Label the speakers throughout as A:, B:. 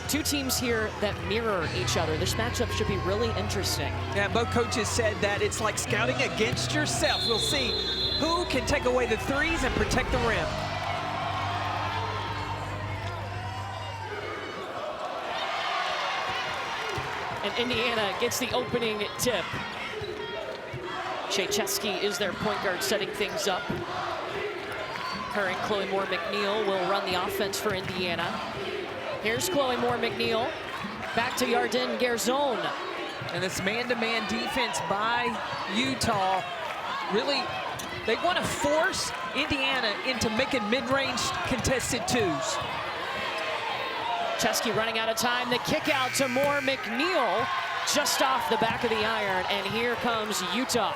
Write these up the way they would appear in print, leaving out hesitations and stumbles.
A: Two teams here that mirror each other. This matchup should be really interesting.
B: Yeah, both coaches said that it's like scouting against yourself. We'll see who can take away the threes and protect the rim.
A: And Indiana gets the opening tip. Chaycheski is their point guard setting things up. Her and Chloe Moore-McNeil will run the offense for Indiana. Here's Chloe Moore-McNeil. Back to Yarden Gerzon.
B: And this man-to-man defense by Utah, really, they want to force Indiana into making mid-range contested twos.
A: Chesky running out of time. The kick out to Moore-McNeil just off the back of the iron. And here comes Utah.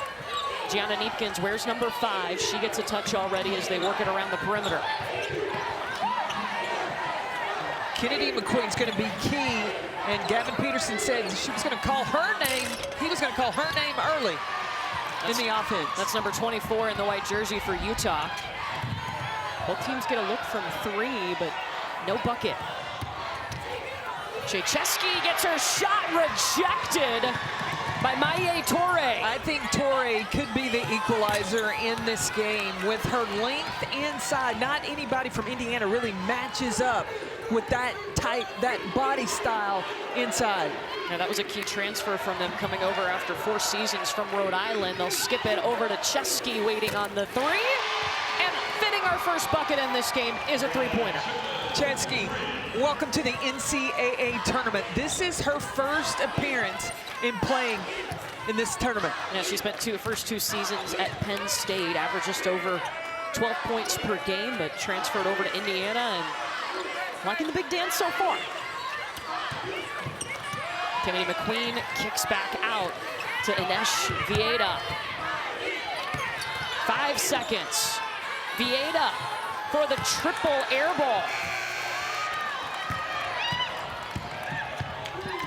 A: Gianna Neepkins wears number 5. She gets a touch already as they work it around the perimeter.
B: Kennedy McQueen's going to be key, and Gavin Peterson said she was going to call her name. He was going to call her name early in the offense. That's
A: number 24 in the white jersey for Utah. Both teams get a look from 3, but no bucket. Chaycheski gets her shot rejected by Maye Toure.
B: I think Toure could be the equalizer in this game with her length inside. Not anybody from Indiana really matches up with that type, that body style inside.
A: Yeah, that was a key transfer from them coming over after 4 seasons from Rhode Island. They'll skip it over to Chesky waiting on the 3. And fitting our first bucket in this game is a 3-pointer.
B: Chesky, welcome to the NCAA tournament. This is her first appearance in playing in this tournament.
A: Yeah, she spent the first 2 seasons at Penn State, averaged just over 12 points per game, but transferred over to Indiana and liking the big dance so far. Kennedy McQueen kicks back out to Ines Vieda. 5 seconds. Vieda for the triple air ball.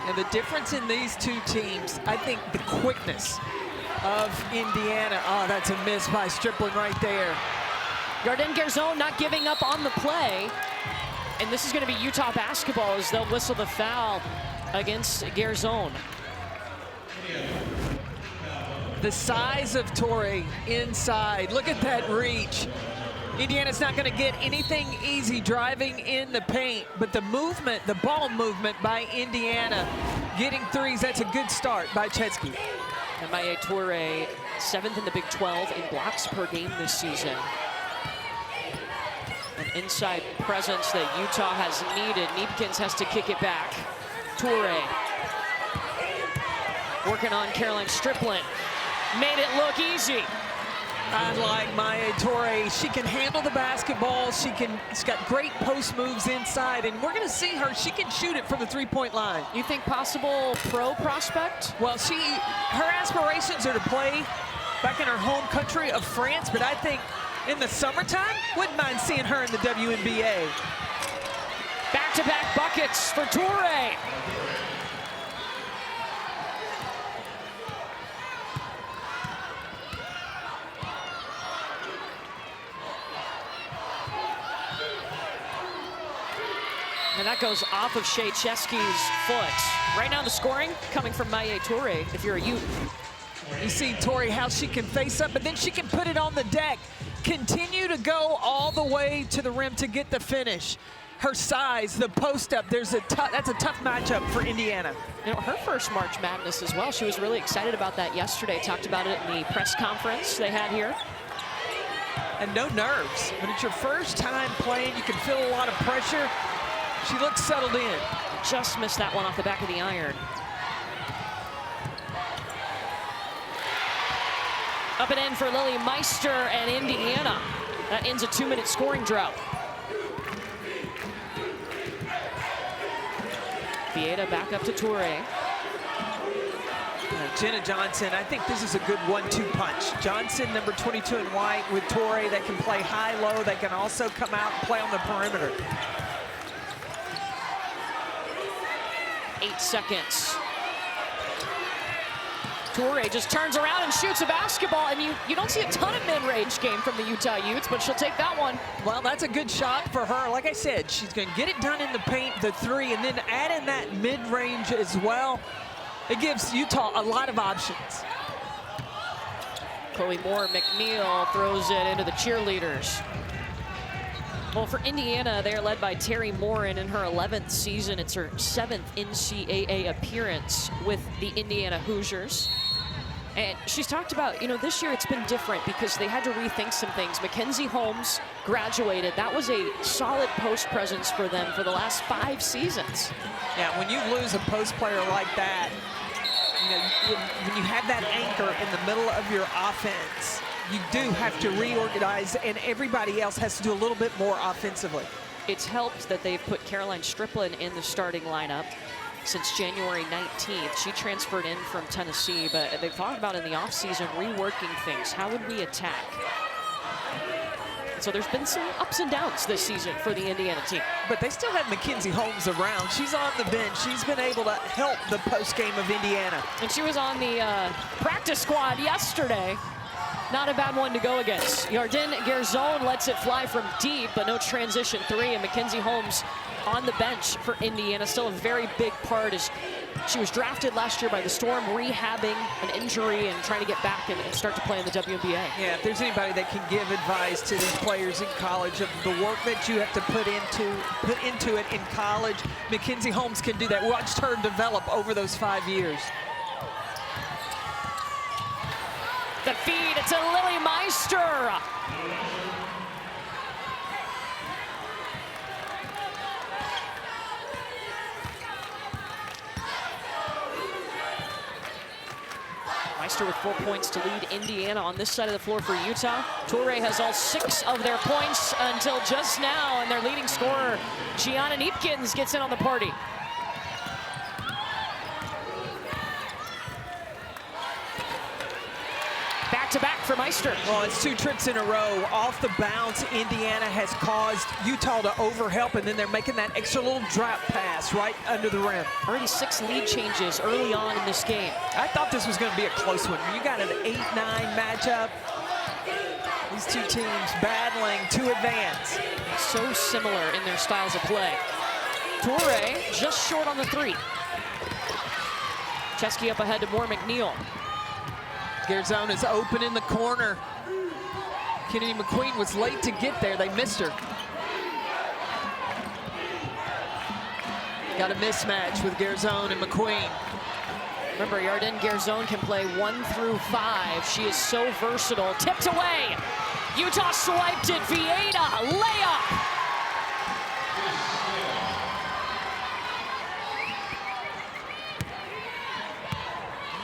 B: And the difference in these two teams, I think the quickness of Indiana. Oh, that's a miss by Stripling right there.
A: Yarden Gerzon not giving up on the play. And this is going to be Utah basketball as they'll whistle the foul against Gerzon.
B: The size of Toure inside. Look at that reach. Indiana's not going to get anything easy driving in the paint, but the movement, the ball movement by Indiana, getting threes, that's a good start by Chesky.
A: And Maye Toure, 7th in the Big 12 in blocks per game this season. An inside presence that Utah has needed. Neepkins has to kick it back. Toure working on Caroline Stripling. Made it look easy.
B: I like Maye Toure. She can handle the basketball. She's got great post moves inside, and we're going to see her. She can shoot it from the 3-point line.
A: You think possible pro prospect?
B: Well, her aspirations are to play back in her home country of France, but I think in the summertime, wouldn't mind seeing her in the WNBA.
A: Back-to-back buckets for Toure. And that goes off of Chaycheski's foot. Right now the scoring coming from Maye Toure if you're a Ute.
B: You see Toure, how she can face up, but then she can put it on the deck. Continue to go all the way to the rim to get the finish. Her size, the post up, that's a tough matchup for Indiana.
A: You know, her first March Madness as well. She was really excited about that yesterday. Talked about it in the press conference they had here.
B: And no nerves. When it's your first time playing, you can feel a lot of pressure. She looks settled in.
A: Just missed that one off the back of the iron. Up and in for Lily Meister and Indiana. That ends a 2-minute scoring drought. Vieda back up to Toure.
B: Jenna Johnson, I think this is a good 1-2 punch. Johnson, number 22 in white, with Toure. They can play high-low. They can also come out and play on the perimeter.
A: 8 seconds. Toure just turns around and shoots a basketball, and you don't see a ton of mid-range game from the Utah Utes, but she'll take that one.
B: Well, that's a good shot for her. Like I said, she's going to get it done in the paint, the three, and then add in that mid-range as well. It gives Utah a lot of options.
A: Chloe Moore McNeil throws it into the cheerleaders. Well, for Indiana, they are led by Terry Morin in her 11th season. It's her 7th NCAA appearance with the Indiana Hoosiers. And she's talked about, this year it's been different because they had to rethink some things. Mackenzie Holmes graduated. That was a solid post presence for them for the last 5 seasons.
B: Yeah, when you lose a post player like that, when you have that anchor in the middle of your offense, you do have to reorganize, and everybody else has to do a little bit more offensively.
A: It's helped that they've put Caroline Striplin in the starting lineup since January 19th. She transferred in from Tennessee, but they've thought about in the offseason reworking things. How would we attack? So there's been some ups and downs this season for the Indiana team.
B: But they still have Mackenzie Holmes around. She's on the bench. She's been able to help the post game of Indiana.
A: And she was on the practice squad yesterday. Not a bad one to go against. Yarden Gerzon lets it fly from deep, but no transition three. And Mackenzie Holmes on the bench for Indiana. Still a very big part as she was drafted last year by the Storm, rehabbing an injury and trying to get back and start to play in the WNBA.
B: Yeah, if there's anybody that can give advice to these players in college of the work that you have to put into it in college, Mackenzie Holmes can do that. Watched her develop over those 5 years.
A: The feed, it's a Lily Meister. Meister with 4 points to lead Indiana on this side of the floor for Utah. Toure has all 6 of their points until just now, and their leading scorer, Gianna Neepkins, gets in on the party. Back-to-back for Meister.
B: Well, it's 2 trips in a row. Off the bounce, Indiana has caused Utah to overhelp, and then they're making that extra little drop pass right under the rim.
A: Already 6 lead changes early on in this game.
B: I thought this was going to be a close one. You got an 8-9 matchup. These 2 teams battling to advance.
A: So similar in their styles of play. Toure just short on the 3. Chesky up ahead to Moore McNeil.
B: Gerzon is open in the corner. Kennedy McQueen was late to get there. They missed her. Got a mismatch with Gerzon and McQueen.
A: Remember, Yarden Gerzon can play 1 through 5. She is so versatile. Tipped away. Utah swiped it. Vieta, layup.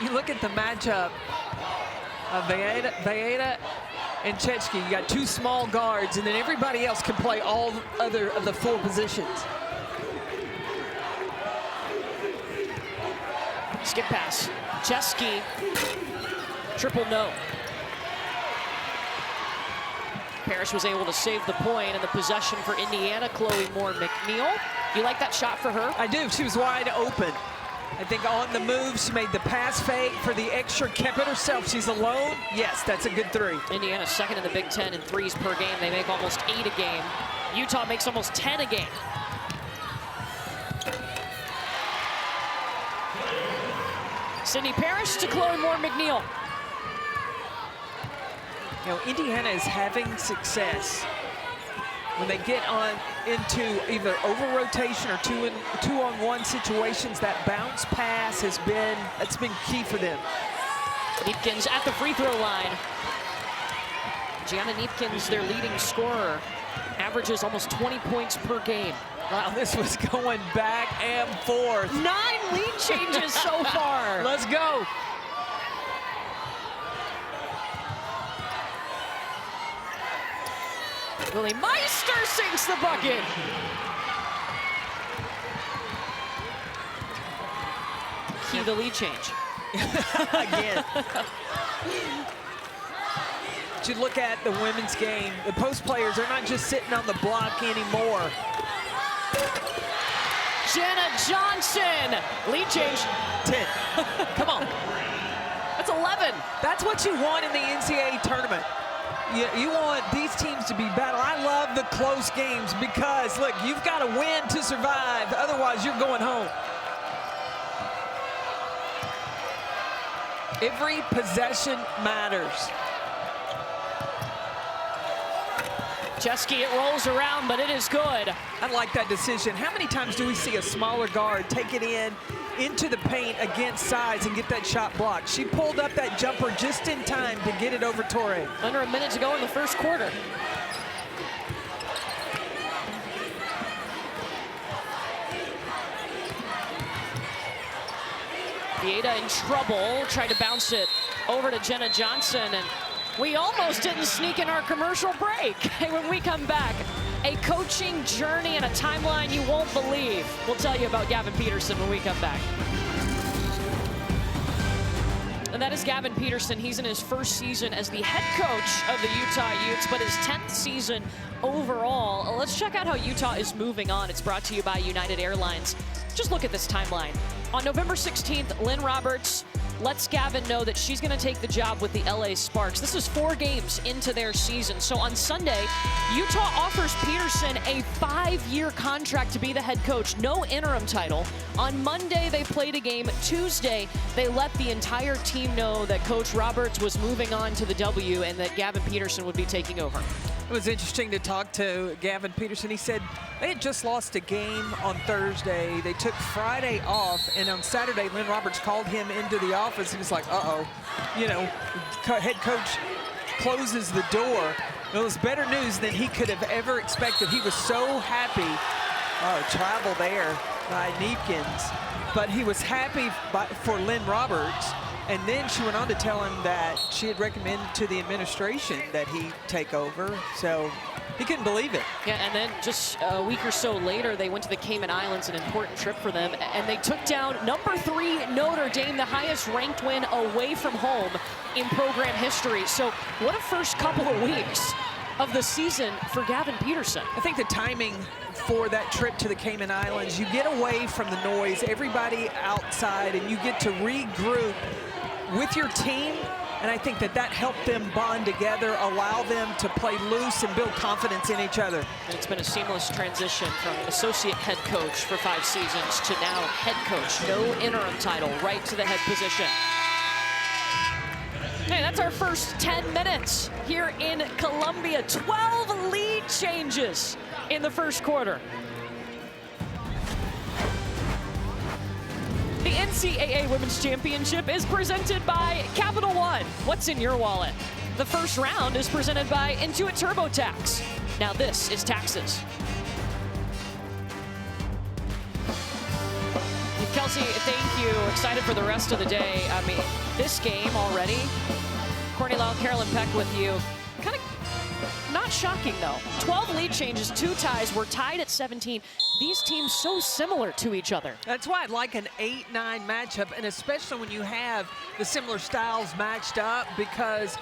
B: You look at the matchup of Vieta and Chechki. You got 2 small guards, and then everybody else can play all other of the 4 positions.
A: Skip pass. Chesky, triple no. Parrish was able to save the point, and the possession for Indiana, Chloe Moore McNeil. You like that shot for her?
B: I do. She was wide open. I think on the move, she made the pass fake for the extra, kept it herself. She's alone. Yes, that's a good 3.
A: Indiana second in the Big Ten in threes per game. They make almost 8 a game. Utah makes almost 10 a game. Sydney Parrish to Chloe Moore McNeil.
B: Indiana is having success when they get on into either over rotation or 2-on-1 situations. That bounce pass has been key for them.
A: Neepkins at the free throw line. Gianna Neepkins, their leading scorer, averages almost 20 points per game.
B: Wow, this was going back and forth.
A: 9 lead changes so far.
B: Let's go.
A: Lily Meister sinks the bucket. Key the lead change.
B: Again. But you look at the women's game, the post players are not just sitting on the block anymore.
A: Jenna Johnson, lead change.
B: 10. Come on.
A: That's 11.
B: That's what you want in the NCAA tournament. You want these teams to be battle. I love the close games because, look, you've got to win to survive. Otherwise, you're going home. Every possession matters.
A: Chesky, it rolls around, but it is good.
B: I like that decision. How many times do we see a smaller guard take it into the paint against size and get that shot blocked? She pulled up that jumper just in time to get it over Torre.
A: Under a minute to go in the first quarter. Vieta in trouble, tried to bounce it over to Jenna Johnson, and we almost didn't sneak in our commercial break. When we come back, a coaching journey and a timeline you won't believe. We'll tell you about Gavin Peterson when we come back. And that is Gavin Peterson. He's in his first season as the head coach of the Utah Utes, but his 10th season overall. Let's check out how Utah is moving on. It's brought to you by United Airlines. Just look at this timeline. On November 16th, Lynn Roberts lets Gavin know that she's going to take the job with the LA Sparks. This is 4 games into their season. So on Sunday, Utah offers Peterson a 5-year contract to be the head coach. No interim title. On Monday, they played a game. Tuesday, they let the entire team know that Coach Roberts was moving on to the W and that Gavin Peterson would be taking over.
B: It was interesting to talk to Gavin Peterson. He said they had just lost a game on Thursday. They took Friday off, and on Saturday, Lynn Roberts called him into the office. He was like, uh-oh. You know, head coach closes the door. It was better news than he could have ever expected. He was so happy. Oh, travel there by Neepkins. But he was happy for Lynn Roberts. And then she went on to tell him that she had recommended to the administration that he take over. So he couldn't believe it.
A: Yeah, and then just a week or so later, they went to the Cayman Islands, an important trip for them, and they took down #3 Notre Dame, the highest ranked win away from home in program history. So what a first couple of weeks of the season for Gavin Peterson.
B: I think the timing for that trip to the Cayman Islands, you get away from the noise, everybody outside, and you get to regroup with your team, and I think that helped them bond together, allow them to play loose and build confidence in each other.
A: And it's been a seamless transition from associate head coach for 5 seasons to now head coach. No interim title, right to the head position. Hey, that's our first 10 minutes here in Columbia. 12 lead changes in the first quarter. The NCAA Women's Championship is presented by Capital One. What's in your wallet? The first round is presented by Intuit TurboTax. Now this is taxes. Kelsey, thank you. Excited for the rest of the day. I mean, this game already. Courtney Lau, Carolyn Peck with you. Kind of not shocking, though. 12 lead changes, 2 ties. We're tied at 17. These teams so similar to each other.
B: That's why I'd like an 8-9 matchup, and especially when you have the similar styles matched up, because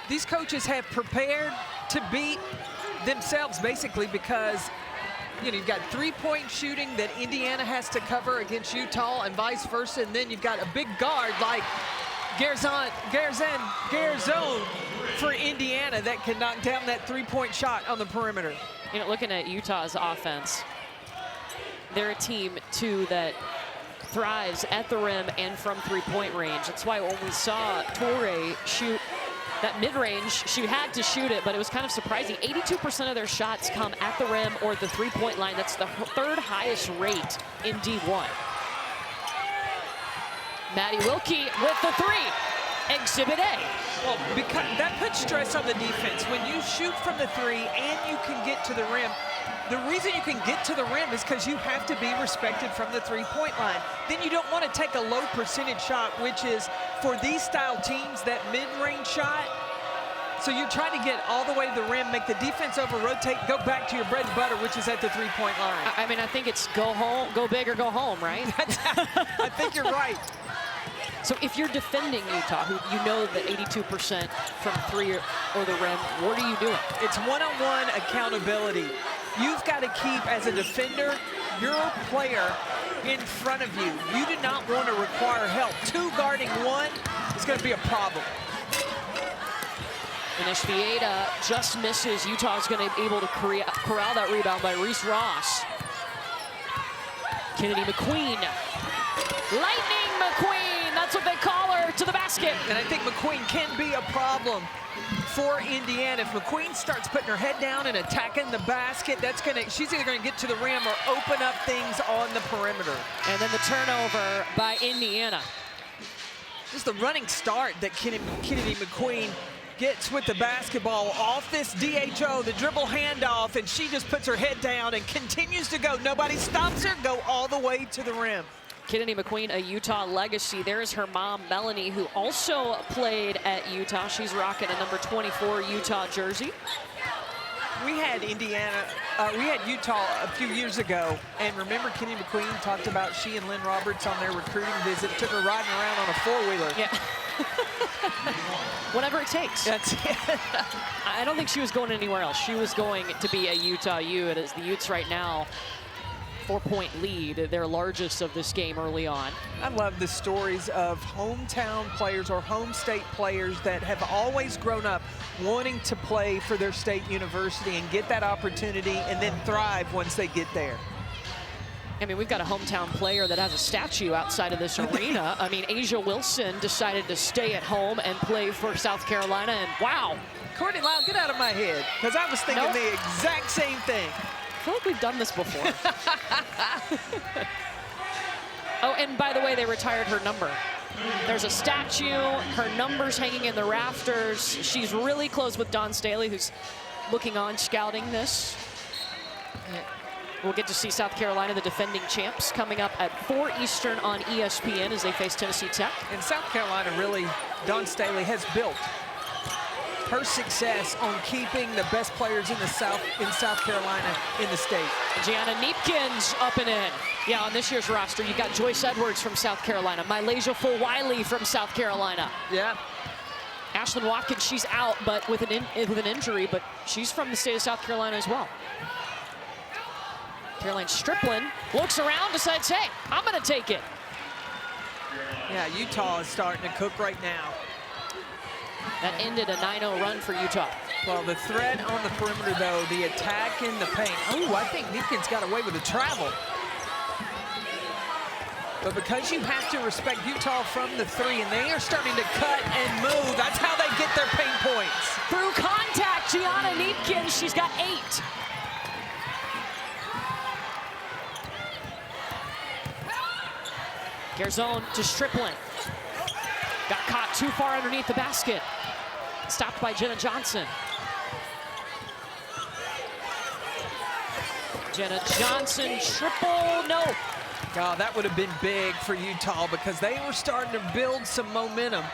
B: these coaches have prepared to beat themselves, basically, because you know, you've got 3-point shooting that Indiana has to cover against Utah and vice versa, and then you've got a big guard like Garzon for Indiana that can knock down that 3-point shot on the perimeter.
A: You know, looking at Utah's offense, they're a team, too, that thrives at the rim and from 3-point range. That's why when we saw Torre shoot that mid-range, she had to shoot it, but it was kind of surprising. 82% of their shots come at the rim or the 3-point line. That's the 3rd highest rate in D1. Maddie Wilkie with the 3. Exhibit A.
B: Well, because that puts stress on the defense. When you shoot from the 3 and you can get to the rim, the reason you can get to the rim is because you have to be respected from the 3-point line. Then you don't want to take a low percentage shot, which is, for these style teams, that mid-range shot. So you're trying to get all the way to the rim, make the defense over-rotate, go back to your bread and butter, which is at the 3-point line.
A: I mean, I think it's go home, go big or go home, right?
B: I think you're right.
A: So if you're defending Utah, who you know that 82% from 3 or the rim, what are you doing?
B: It's one-on-one accountability. You've got to keep, as a defender, your player in front of you. You do not want to require help. 2 guarding 1 is going to be a problem.
A: Anish Vieta just misses. Utah's going to be able to corral that rebound by Reese Ross. Kennedy McQueen. Lightning McQueen, that's what they call her, to the basket.
B: And I think McQueen can be a problem for Indiana. If McQueen starts putting her head down and attacking the basket, she's either gonna get to the rim or open up things on the perimeter.
A: And then the turnover by Indiana.
B: Just the running start that Kennedy McQueen gets with the basketball off this DHO, the dribble handoff, and she just puts her head down and continues to go. Nobody stops her, go all the way to the rim.
A: Kennedy McQueen, a Utah legacy. There's her mom, Melanie, who also played at Utah. She's rocking a number 24 Utah jersey.
B: We had Utah a few years ago, and remember Kennedy McQueen talked about she and Lynn Roberts on their recruiting visit, took her riding around on a 4-wheeler.
A: Yeah. Whatever it takes.
B: That's it.
A: I don't think she was going anywhere else. She was going to be a Utah U. It is the Utes right now, 4-point lead, their largest of this game early on.
B: I love the stories of hometown players or home state players that have always grown up wanting to play for their state university and get that opportunity and then thrive once they get there.
A: I mean, we've got a hometown player that has a statue outside of this arena. I mean, Asia Wilson decided to stay at home and play for South Carolina, and wow.
B: Courtney Lau, get out of my head, because I was thinking the exact same thing.
A: I feel like we've done this before. Oh, and by the way, they retired her number. There's a statue, her number's hanging in the rafters. She's really close with Dawn Staley, who's looking on, scouting this. We'll get to see South Carolina, the defending champs, coming up at 4 Eastern on ESPN as they face Tennessee Tech.
B: And South Carolina really, Dawn Staley has built her success on keeping the best players in South Carolina in the state.
A: Gianna Neepkins up and in. Yeah, on this year's roster, you've got Joyce Edwards from South Carolina, Mylasia Full-Wiley from South Carolina.
B: Yeah.
A: Ashlyn Watkins, she's out, but with an injury, but she's from the state of South Carolina as well. Caroline Strickland looks around, decides, hey, I'm going to take it.
B: Yeah, Utah is starting to cook right now.
A: That ended a 9-0 run for Utah.
B: Well, the threat on the perimeter, though, the attack in the paint. Oh, I think Neepkins got away with a travel. But because you have to respect Utah from the 3, and they are starting to cut and move, that's how they get their paint points.
A: Through contact, Gianna Neepkins, she's got 8. Garzone to Strickland. Got caught too far underneath the basket. Stopped by Jenna Johnson. Jenna Johnson, triple, no.
B: Oh, that would have been big for Utah because they were starting to build some momentum.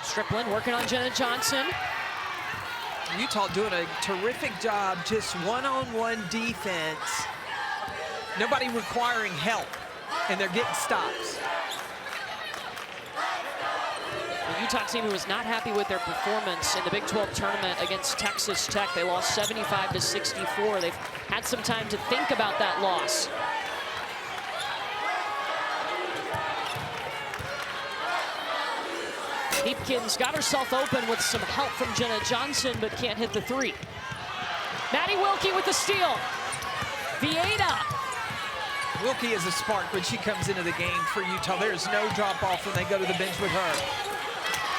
A: Strickland working on Jenna Johnson.
B: Utah doing a terrific job, just one-on-one defense. Nobody requiring help, and they're getting stops.
A: The Utah team who was not happy with their performance in the Big 12 tournament against Texas Tech. They lost 75-64. They've had some time to think about that loss. Neepkins got herself open with some help from Jenna Johnson, but can't hit the 3. Maddie Wilkie with the steal. Vieta.
B: Wilkie is a spark when she comes into the game for Utah. There's no drop-off when they go to the bench with her.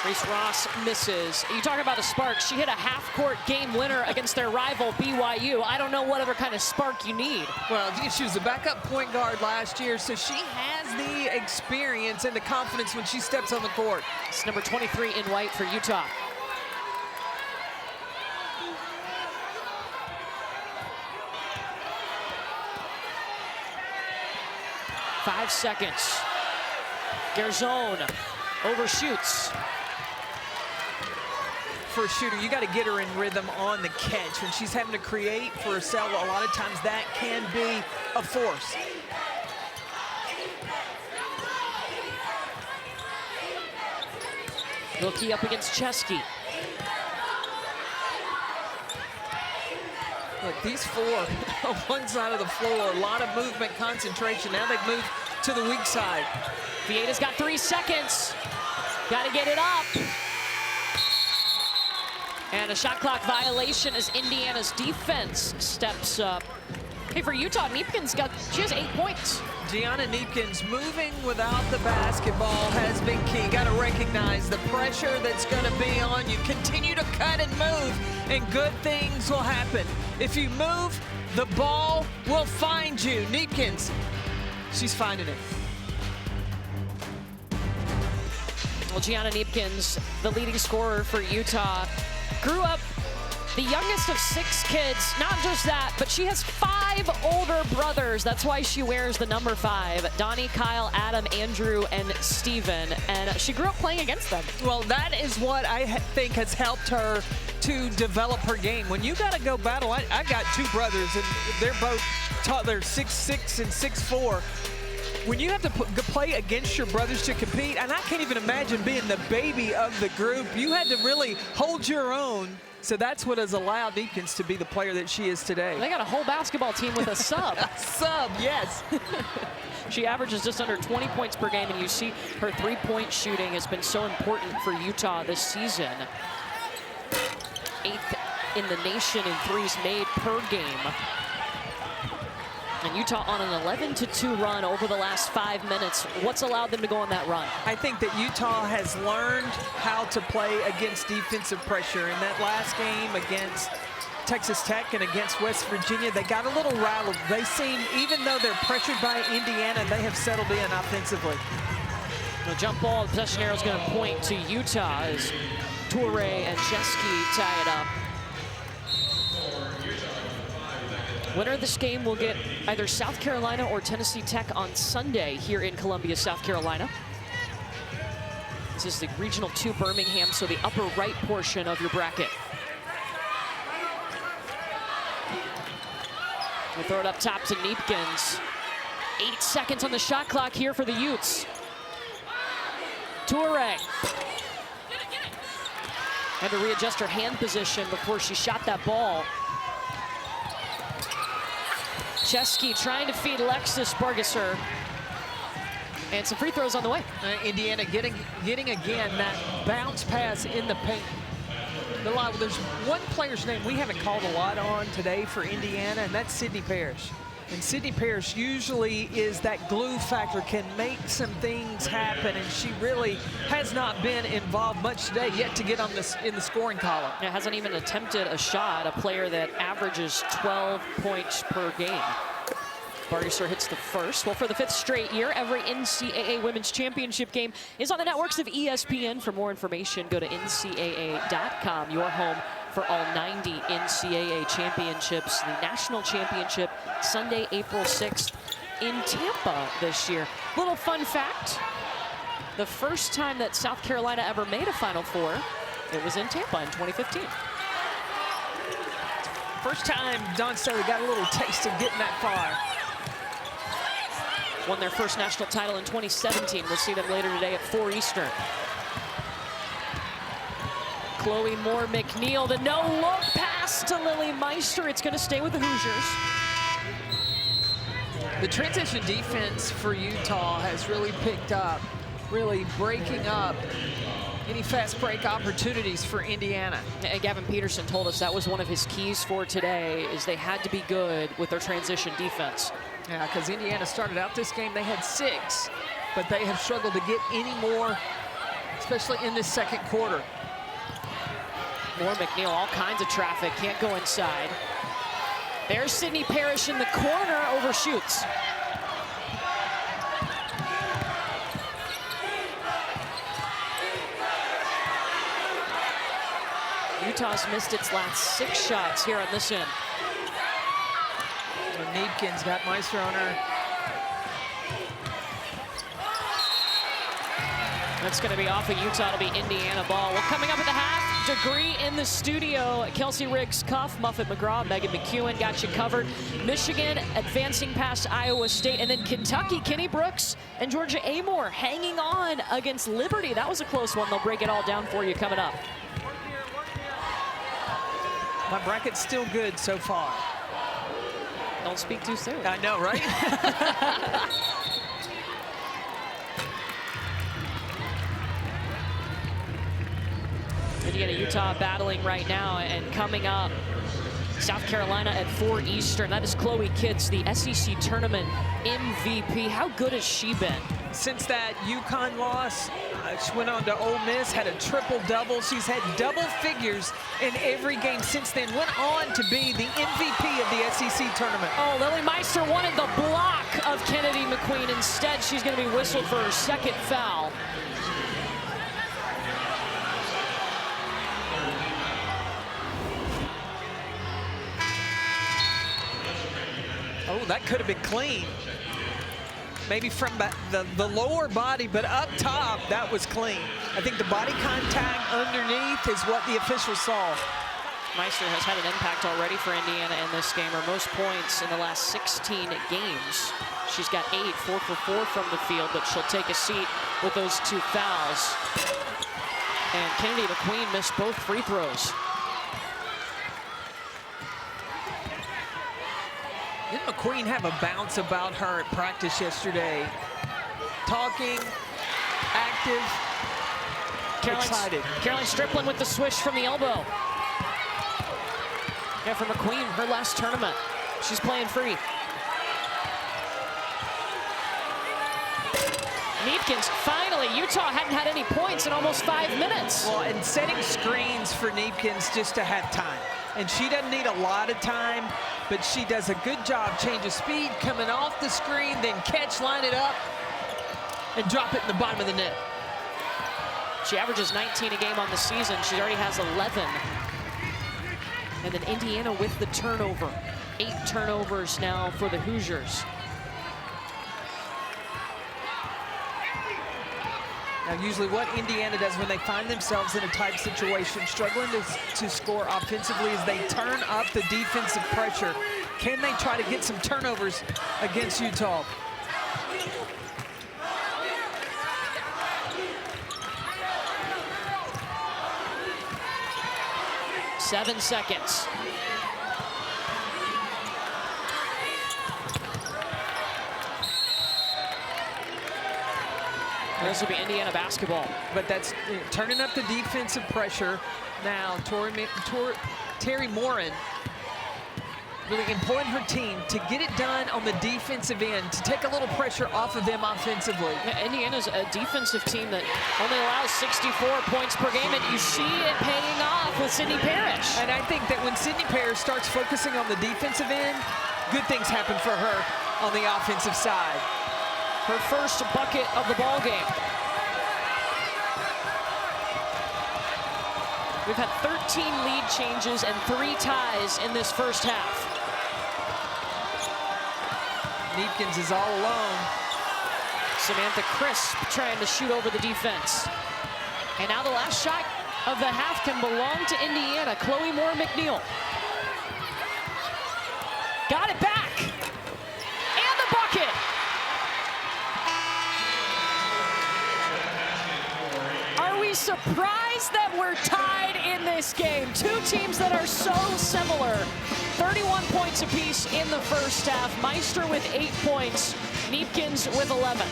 A: Reese Ross misses. You talk about a spark. She hit a half-court game winner against their rival, BYU. I don't know what other kind of spark you need.
B: Well, she was a backup point guard last year, so she has the experience and the confidence when she steps on the court.
A: It's number 23 in white for Utah. Five seconds. Garzone overshoots.
B: For a shooter, you got to get her in rhythm on the catch. When she's having to create for herself, a lot of times that can be a force.
A: Wilkie up against Chesky.
B: Look, these four on one side of the floor, a lot of movement, concentration. Now they've moved to the weak side.
A: Vieda's got 3 seconds. Got to get it up. And a shot clock violation as Indiana's defense steps up. Hey, for Utah, she has 8 points.
B: Gianna Neepkins moving without the basketball has been key. Got to recognize the pressure that's going to be on you. Continue to cut and move, and good things will happen. If you move, the ball will find you. Neepkins, she's finding it.
A: Well, Gianna Neepkins, the leading scorer for Utah, grew up the youngest of 6 kids. Not just that, but she has 5 older brothers. That's why she wears the number 5. Donnie, Kyle, Adam, Andrew, and Steven. And she grew up playing against them.
B: Well, that is what I think has helped her to develop her game. When you got to go battle, I got 2 brothers, and they're both they're 6'6" and 6'4". When you have to play against your brothers to compete, and I can't even imagine being the baby of the group, you had to really hold your own. So that's what has allowed Neepkins to be the player that she is today.
A: They got a whole basketball team with a sub.
B: A sub, yes.
A: She averages just under 20 points per game, and you see her 3-point shooting has been so important for Utah this season. 8th in the nation in threes made per game. And Utah on an 11-2 run over the last 5 minutes. What's allowed them to go on that run?
B: I think that Utah has learned how to play against defensive pressure. In that last game against Texas Tech and against West Virginia, they got a little rattled. They seem, even though they're pressured by Indiana, they have settled in offensively.
A: The jump ball, the possession arrow is going to point to Utah as Toure and Chesky tie it up. Winner of this game will get either South Carolina or Tennessee Tech on Sunday here in Columbia, South Carolina. This is the Regional 2 Birmingham, so the upper right portion of your bracket. We'll throw it up top to Neepkins. 8 seconds on the shot clock here for the Utes. Toure. Had to readjust her hand position before she shot that ball. Chesky trying to feed Lexus Borgesser. And some free throws on the way.
B: Indiana getting again that bounce pass in the paint. There's one player's name we haven't called a lot on today for Indiana, and that's Sydney Parrish. And Sydney Parrish usually is that glue factor, can make some things happen, and she really has not been involved much today yet to get on this in the scoring column.
A: Yeah, hasn't even attempted a shot, a player that averages 12 points per game. Borgesser hits the first. Well, for the 5th straight year, every NCAA Women's Championship game is on the networks of ESPN. For more information, go to ncaa.com, your home for all 90 NCAA championships. The national championship, Sunday, April 6th in Tampa this year. Little fun fact, the first time that South Carolina ever made a Final Four, it was in Tampa in 2015.
B: First time Dawn Staley got a little taste of getting that far.
A: Won their first national title in 2017. We'll see them later today at 4 Eastern. Chloe Moore McNeil, the no-look pass to Lily Meister. It's going to stay with the Hoosiers.
B: The transition defense for Utah has really picked up, really breaking up any fast break opportunities for Indiana.
A: And Gavin Peterson told us that was one of his keys for today, is they had to be good with their transition defense.
B: Yeah, because Indiana started out this game, they had 6, but they have struggled to get any more, especially in this second quarter.
A: Moore McNeil, all kinds of traffic, can't go inside. There's Sydney Parrish in the corner, overshoots. Utah's missed its last 6 shots here on this end.
B: And Neepkins got Meister on her.
A: That's going to be off of Utah. It'll be Indiana ball. Well, coming up at the half, Degree in the studio. Kelsey Riggs, Cuff, Muffet McGraw, Megan McEwen got you covered. Michigan advancing past Iowa State, and then Kentucky, Kenny Brooks and Georgia Amore hanging on against Liberty. That was a close one. They'll break it all down for you coming up.
B: My bracket's still good so far.
A: Don't speak too soon.
B: I know, right?
A: Indiana, Utah battling right now, and coming up, South Carolina at 4 Eastern. That is Chloe Kitts, the SEC tournament MVP. How good has she been?
B: Since that UConn loss, she went on to Ole Miss, had a triple-double. She's had double figures in every game since then. Went on to be the MVP of the SEC tournament.
A: Oh, Lily Meister wanted the block of Kennedy McQueen. Instead, she's going to be whistled for her second foul.
B: Oh, that could have been clean. Maybe from the lower body, but up top, that was clean. I think the body contact underneath is what the officials saw.
A: Meister has had an impact already for Indiana in this game. Her most points in the last 16 games. She's got 8, 4 for 4 from the field, but she'll take a seat with those 2 fouls. And Kennedy McQueen missed both free throws.
B: Didn't McQueen have a bounce about her at practice yesterday? Talking, active, excited.
A: Caroline Strickland with the swish from the elbow. Yeah, for McQueen, her last tournament. She's playing free. Neepkins, finally, Utah hadn't had any points in almost 5 minutes.
B: Well, and setting screens for Neepkins just to have time. And she doesn't need a lot of time, but she does a good job. Change of speed, coming off the screen, then catch, line it up, and drop it in the bottom of the net.
A: She averages 19 a game on the season. She already has 11. And then Indiana with the turnover. 8 turnovers now for the Hoosiers.
B: Now, usually what Indiana does when they find themselves in a tight situation, struggling to score offensively, is they turn up the defensive pressure. Can they try to get some turnovers against Utah?
A: Seven seconds. This will be Indiana basketball.
B: But that's turning up the defensive pressure. Now, Terry Morin really employing her team to get it done on the defensive end, to take a little pressure off of them offensively.
A: Yeah, Indiana's a defensive team that only allows 64 points per game, and you see it paying off with Sydney Parrish.
B: And I think that when Sydney Parrish starts focusing on the defensive end, good things happen for her on the offensive side.
A: Her first bucket of the ball game. We've had 13 lead changes and 3 ties in this first half.
B: Neepkins is all alone.
A: Samantha Crisp trying to shoot over the defense. And now the last shot of the half can belong to Indiana. Chloe Moore McNeil. Got it back. And the bucket. Are we surprised that we're tied in this game? 2 teams that are so similar. 31 points apiece in the first half. Meister with 8 points. Neepkins with 11.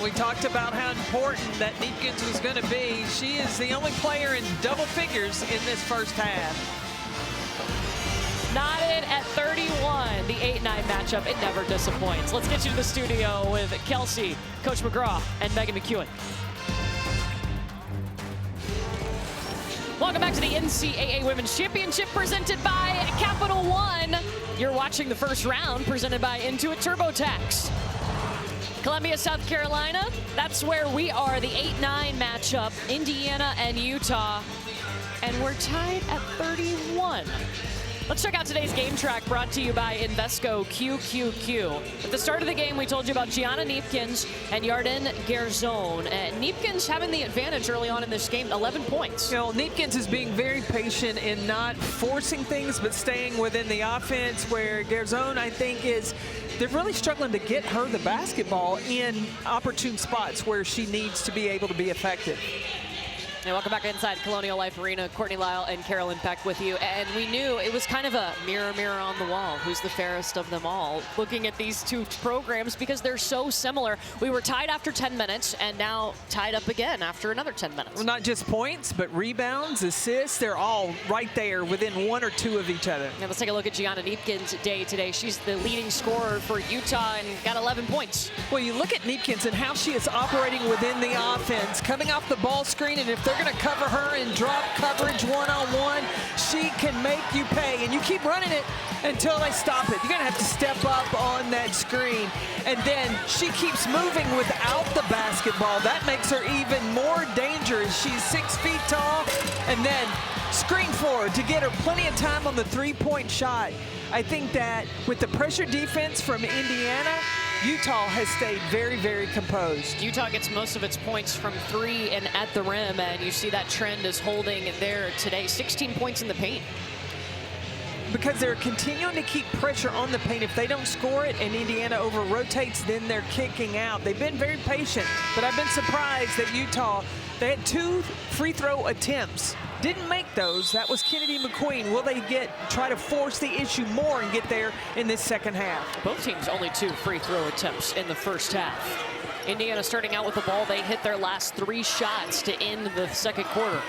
B: We talked about how important that Neepkins was going to be. She is the only player in double figures in this first half.
A: Knotted at 31, the 8-9 matchup. It never disappoints. Let's get you to the studio with Kelsey, Coach McGraw, and Megan McEwen. Welcome back to the NCAA Women's Championship presented by Capital One. You're watching the first round presented by Intuit TurboTax. Columbia, South Carolina, that's where we are, the 8-9 matchup, Indiana and Utah. And we're tied at 31. Let's check out today's game track brought to you by Invesco QQQ. At the start of the game, we told you about Gianna Neepkins and Yarden Garzone. Neepkins having the advantage early on in this game, 11 points.
B: You know, Neepkins is being very patient in not forcing things, but staying within the offense, where Garzone, I think, they're really struggling to get her the basketball in opportune spots where she needs to be able to be effective.
A: Hey, welcome back inside Colonial Life Arena. Courtney Lyle and Carolyn Peck with you. And we knew it was kind of a mirror, mirror on the wall. Who's the fairest of them all? Looking at these two programs because they're so similar. We were tied after 10 minutes and now tied up again after another 10 minutes.
B: Well, not just points, but rebounds, assists. They're all right there within 1 or 2 of each other.
A: Now let's take a look at Gianna Neepkins' day today. She's the leading scorer for Utah and got 11 points.
B: Well, you look at Neepkins and how she is operating within the offense, coming off the ball screen, and if they're going to cover her in drop coverage one-on-one, she can make you pay. And you keep running it until they stop it. You're going to have to step up on that screen. And then she keeps moving without the basketball. That makes her even more dangerous. She's 6 feet tall, and then screen forward to get her plenty of time on the three-point shot. I think that with the pressure defense from Indiana, Utah has stayed very, very composed.
A: Utah gets most of its points from 3 and at the rim, and you see that trend is holding there today. 16 points in the paint.
B: Because they're continuing to keep pressure on the paint. If they don't score it and Indiana over-rotates, then they're kicking out. They've been very patient, but I've been surprised that Utah, they had 2 free throw attempts. Didn't make those. That was Kennedy McQueen. Will they try to force the issue more and get there in this second half?
A: Both teams only 2 free throw attempts in the first half. Indiana starting out with the ball. They hit their last 3 shots to end the second quarter.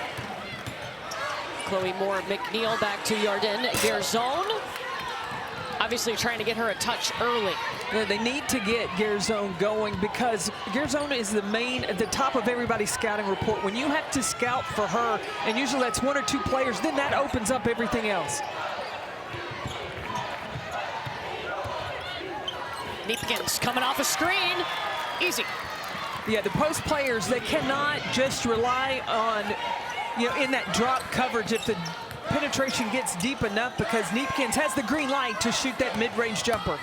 A: Chloe Moore McNeil back to Yarden Gerzon. Obviously trying to get her a touch early.
B: They need to get Gerzon going because Gerzon is at the top of everybody's scouting report. When you have to scout for her, and usually that's 1 or 2 players, then that opens up everything else.
A: Neepkins coming off a screen. Easy.
B: Yeah, the post players, they cannot just rely on, in that drop coverage if the penetration gets deep enough, because Neepkins has the green light to shoot that mid-range jumper.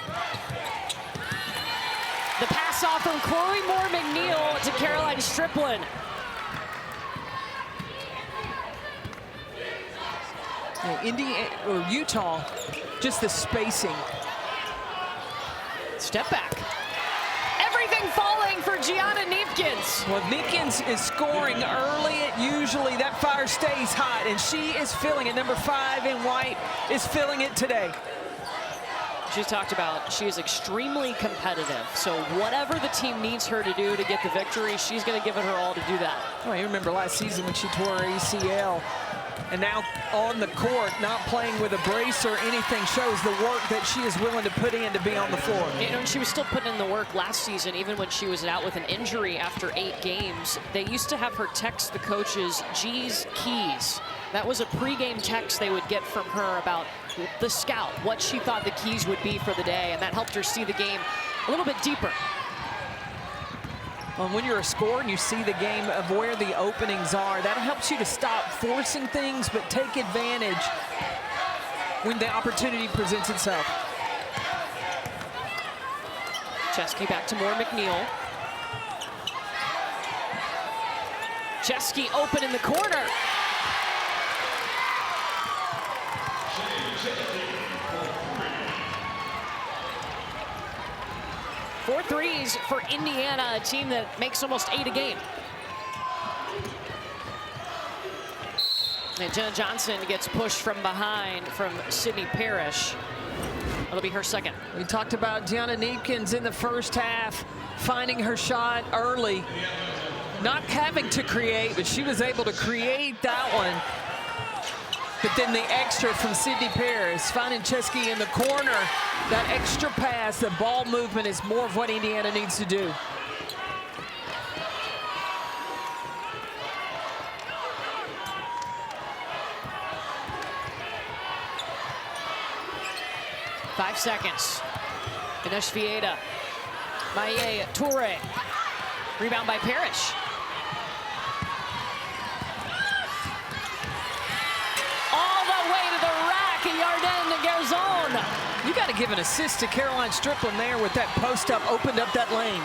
A: The pass off from Chloe Moore McNeil to Caroline Striplin.
B: Utah, just the spacing.
A: Step back. Everything falling for Gianna Neepkins.
B: Well, Neepkins is scoring early. Usually that fire stays hot, and she is feeling it. Number 5 in white is feeling it today.
A: She's talked about she is extremely competitive. So whatever the team needs her to do to get the victory, she's going to give it her all to do that.
B: Well, you remember last season when she tore her ACL. And now on the court, not playing with a brace or anything, shows the work that she is willing to put in to be on the floor.
A: And she was still putting in the work last season, even when she was out with an injury after 8 games. They used to have her text the coaches G's keys. That was a pregame text they would get from her about the scout, what she thought the keys would be for the day, and that helped her see the game a little bit deeper.
B: When you're a scorer and you see the game of where the openings are, that helps you to stop forcing things, but take advantage when the opportunity presents itself.
A: Chesky back to Moore McNeil. Chesky open in the corner. Four threes for Indiana, a team that makes almost 8 a game. And Jenna Johnson gets pushed from behind from Sydney Parrish. That'll be her second.
B: We talked about Gianna Neepkins in the first half, finding her shot early, not having to create, but she was able to create that one. But then the extra from Sydney Parrish, finding Chesky in the corner. That extra pass, the ball movement is more of what Indiana needs to do.
A: Five seconds. Ines Vieda. Maye Toure. Rebound by Parrish. Yarden Gerzon.
B: You got to give an assist to Caroline Striplin there with that post up, opened up that lane.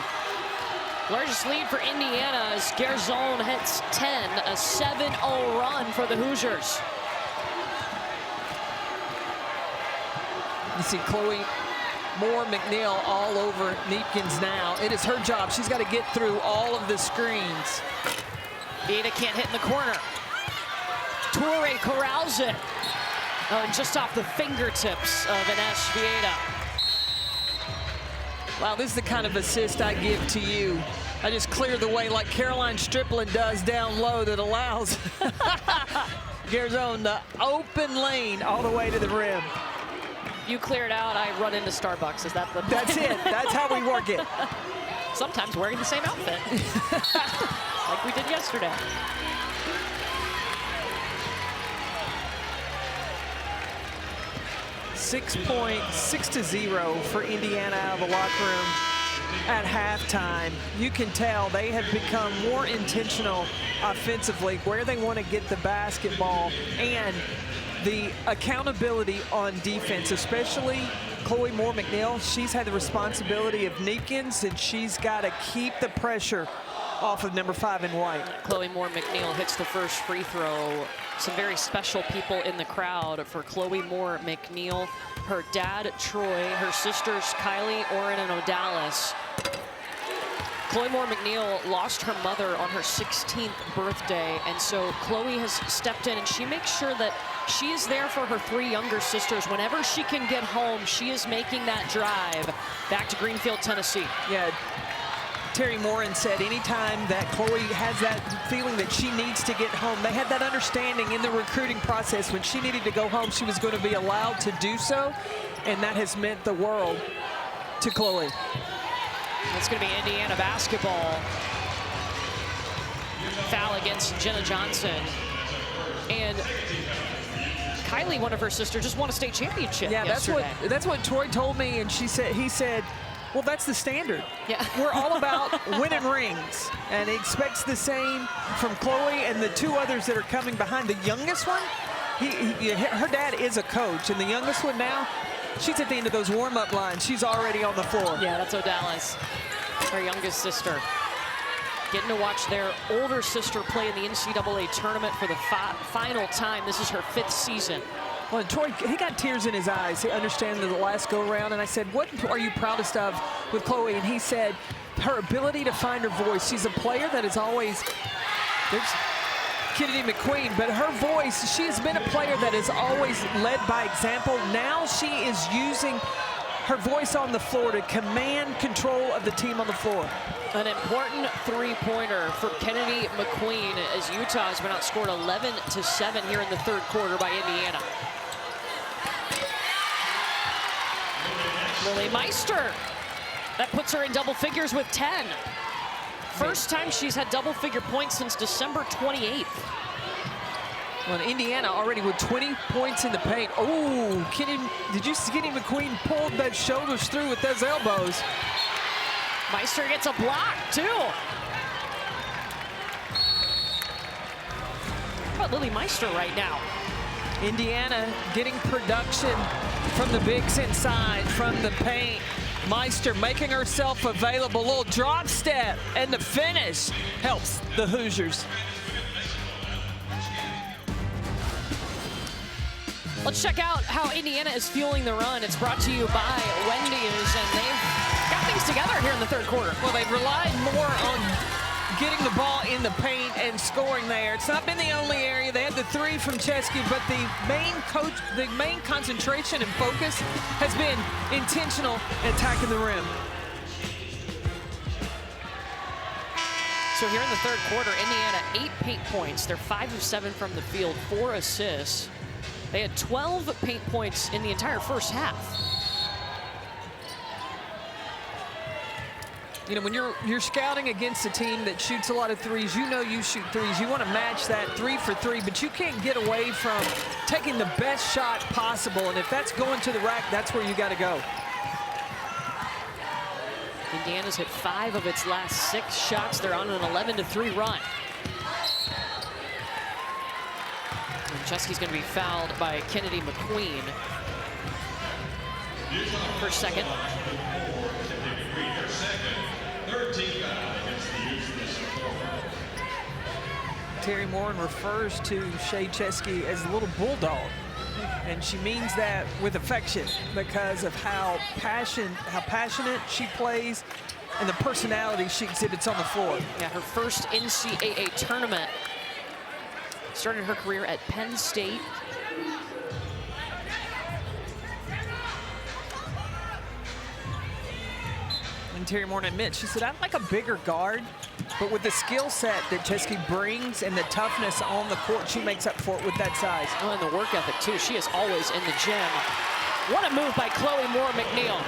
A: Largest lead for Indiana as Gerzon hits 10, a 7-0 run for the Hoosiers.
B: You see Chloe Moore McNeil all over Neepkins now. It is her job. She's got to get through all of the screens.
A: Vieta can't hit in the corner. Torre corrals it. Oh, and just off the fingertips of Ines Vieta.
B: Wow, this is the kind of assist I give to you. I just clear the way like Caroline Strickland does down low that allows Garzone the open lane all the way to the rim.
A: You clear it out, I run into Starbucks. Is that the plan?
B: That's it. That's how we work it.
A: Sometimes wearing the same outfit. Like we did yesterday.
B: .6 for Indiana out of the locker room at halftime. You can tell they have become more intentional offensively, where they want to get the basketball, and the accountability on defense, especially Chloe Moore McNeil. She's had the responsibility of Neekins, and she's got to keep the pressure off of number 5 in white.
A: Chloe Moore McNeil hits the first free throw. Some very special people in the crowd for Chloe Moore McNeil. Her dad, Troy, her sisters, Kylie, Oren, and Odalis. Chloe Moore McNeil lost her mother on her 16th birthday, and so Chloe has stepped in, and she makes sure that she is there for her 3 younger sisters. Whenever she can get home, she is making that drive back to Greenfield, Tennessee.
B: Yeah. Terry Morin said anytime that Chloe has that feeling that she needs to get home, they had that understanding in the recruiting process. When she needed to go home, she was going to be allowed to do so, and that has meant the world to Chloe.
A: It's going to be Indiana basketball. Foul against Jenna Johnson. And Kylie, one of her sisters, just won a state championship yesterday.
B: That's what Troy told me, and he said, well, that's the standard.
A: Yeah.
B: We're all about winning rings, and he expects the same from Chloe and the 2 others that are coming behind. The youngest one, her dad is a coach, and the youngest one now, she's at the end of those warm-up lines. She's already on the floor.
A: Yeah, that's Odalis, her youngest sister. Getting to watch their older sister play in the NCAA tournament for the final time. This is her 5th season.
B: Well, Troy, he got tears in his eyes. He understood the last go-around, and I said, what are you proudest of with Chloe? And he said, her ability to find her voice. She's a player that is always, there's Kennedy McQueen, but her voice, she has been a player that is always led by example. Now she is using her voice on the floor to command control of the team on the floor.
A: An important 3-pointer for Kennedy McQueen as Utah has been outscored 11-7 here in the 3rd quarter by Indiana. Lily Meister, that puts her in double figures with 10. First time she's had double-figure points since December 28th.
B: Well, Indiana already with 20 points in the paint. Oh, did you see Kennedy McQueen pulled that shoulders through with those elbows?
A: Meister gets a block, too. How about Lily Meister right now?
B: Indiana getting production from the bigs inside, from the paint. Meister making herself available. Little drop step, and the finish helps the Hoosiers.
A: Let's check out how Indiana is fueling the run. It's brought to you by Wendy's, and they've got things together here in the 3rd quarter.
B: Well, they've relied more on getting the ball in the paint and scoring there. It's not been the only area. They had the 3 from Chesky, but the main concentration and focus has been intentional attacking the rim.
A: So here in the 3rd quarter, Indiana 8 paint points. They're 5 of 7 from the field, 4 assists. They had 12 paint points in the entire first half.
B: You know, when you're scouting against a team that shoots a lot of threes, you know you shoot threes. You want to match that 3 for 3, but you can't get away from taking the best shot possible. And if that's going to the rack, that's where you got to go.
A: Indiana's hit 5 of its last 6 shots. They're on an 11-3 run. And Chesky's going to be fouled by Kennedy McQueen. For second.
B: Terry Morin refers to Shea Chesky as a little bulldog, and she means that with affection because of how passionate she plays and the personality she exhibits on the floor.
A: Yeah, her first NCAA tournament. Started her career at Penn State.
B: And Terry Moore admits, she said, I'd like a bigger guard, but with the skill set that Chesky brings and the toughness on the court, she makes up for it with that size.
A: Oh, and the work ethic, too. She is always in the gym. What a move by Chloe Moore McNeil.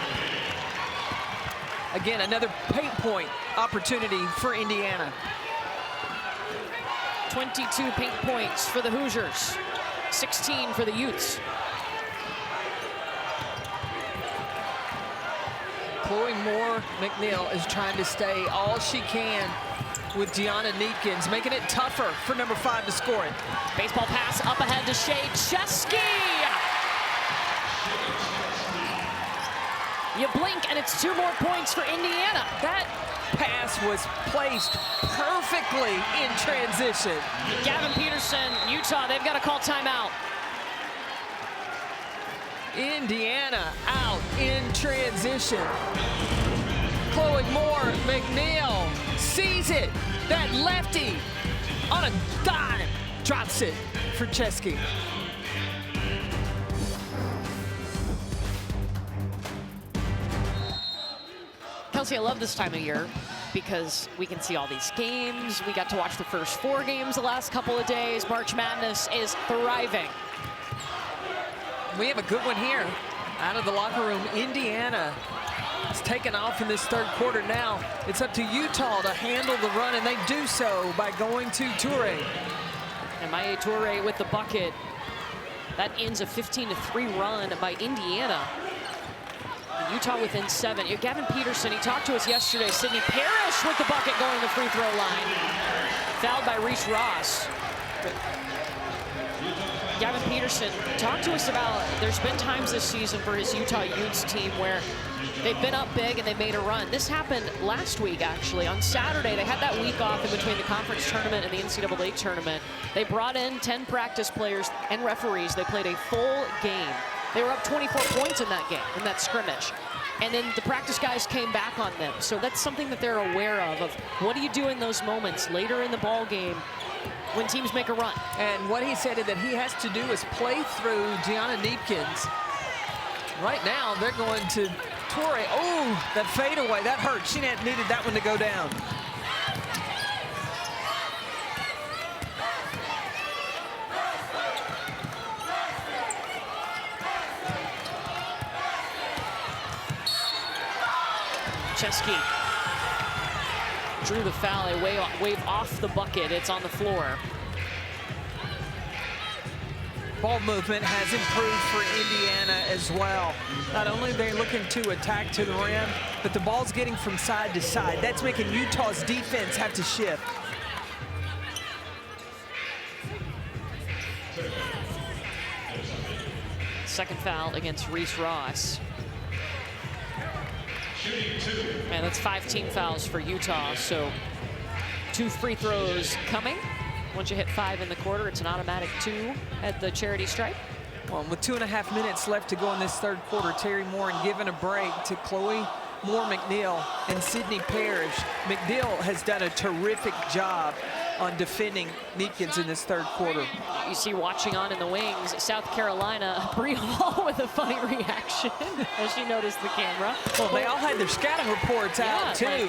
B: Again, another paint point opportunity for Indiana.
A: 22 paint points for the Hoosiers, 16 for the Utes.
B: Chloe Moore McNeil is trying to stay all she can with Gianna Neepkins, making it tougher for number 5 to score it.
A: Baseball pass up ahead to Shea Chesky. You blink and it's 2 more points for Indiana.
B: That pass was placed perfectly in transition.
A: Gavin Peterson, Utah, they've got to call timeout.
B: Indiana out in transition. Chloe Moore McNeil sees it. That lefty on a dime drops it for Chesky.
A: Kelsey, I love this time of year because we can see all these games. We got to watch the first 4 games the last couple of days. March Madness is thriving.
B: We have a good one here. Out of the locker room, Indiana is taking off in this 3rd quarter now. It's up to Utah to handle the run, and they do so by going to Toure.
A: And Maya Toure with the bucket. That ends a 15-3 run by Indiana. Utah within 7. Gavin Peterson, he talked to us yesterday. Sydney Parrish with the bucket going to the free throw line. Fouled by Reese Ross. Gavin Peterson talked to us about there's been times this season for his Utah Utes team where they've been up big and they made a run. This happened last week, actually. On Saturday, they had that week off in between the conference tournament and the NCAA tournament. They brought in 10 practice players and referees. They played a full game. They were up 24 points in that game, in that scrimmage. And then the practice guys came back on them. So that's something that they're aware of what do you do in those moments later in the ball game when teams make a run. And
B: what he said that he has to do is play through Gianna Neepkins. Right now, they're going to Toure. Oh, that fadeaway, that hurt. She needed that one to go down.
A: Chesky drew the foul. They wave off the bucket. It's on the floor.
B: Ball movement has improved for Indiana as well. Not only are they looking to attack to the rim, but the ball's getting from side to side. That's making Utah's defense have to shift.
A: Second foul against Reese Ross. Man, that's 5 team fouls for Utah, so 2 free throws coming. Once you hit 5 in the quarter, it's an automatic 2 at the charity stripe.
B: Well, with 2.5 minutes left to go in this 3rd quarter, Terry Moore giving a break to Chloe Moore McNeil and Sydney Parrish. McNeil has done a terrific job on defending Neepkins in this 3rd quarter.
A: You see watching on in the wings, South Carolina, Bree Hall with a funny reaction as she noticed the camera.
B: Well, they all had their scouting reports out too.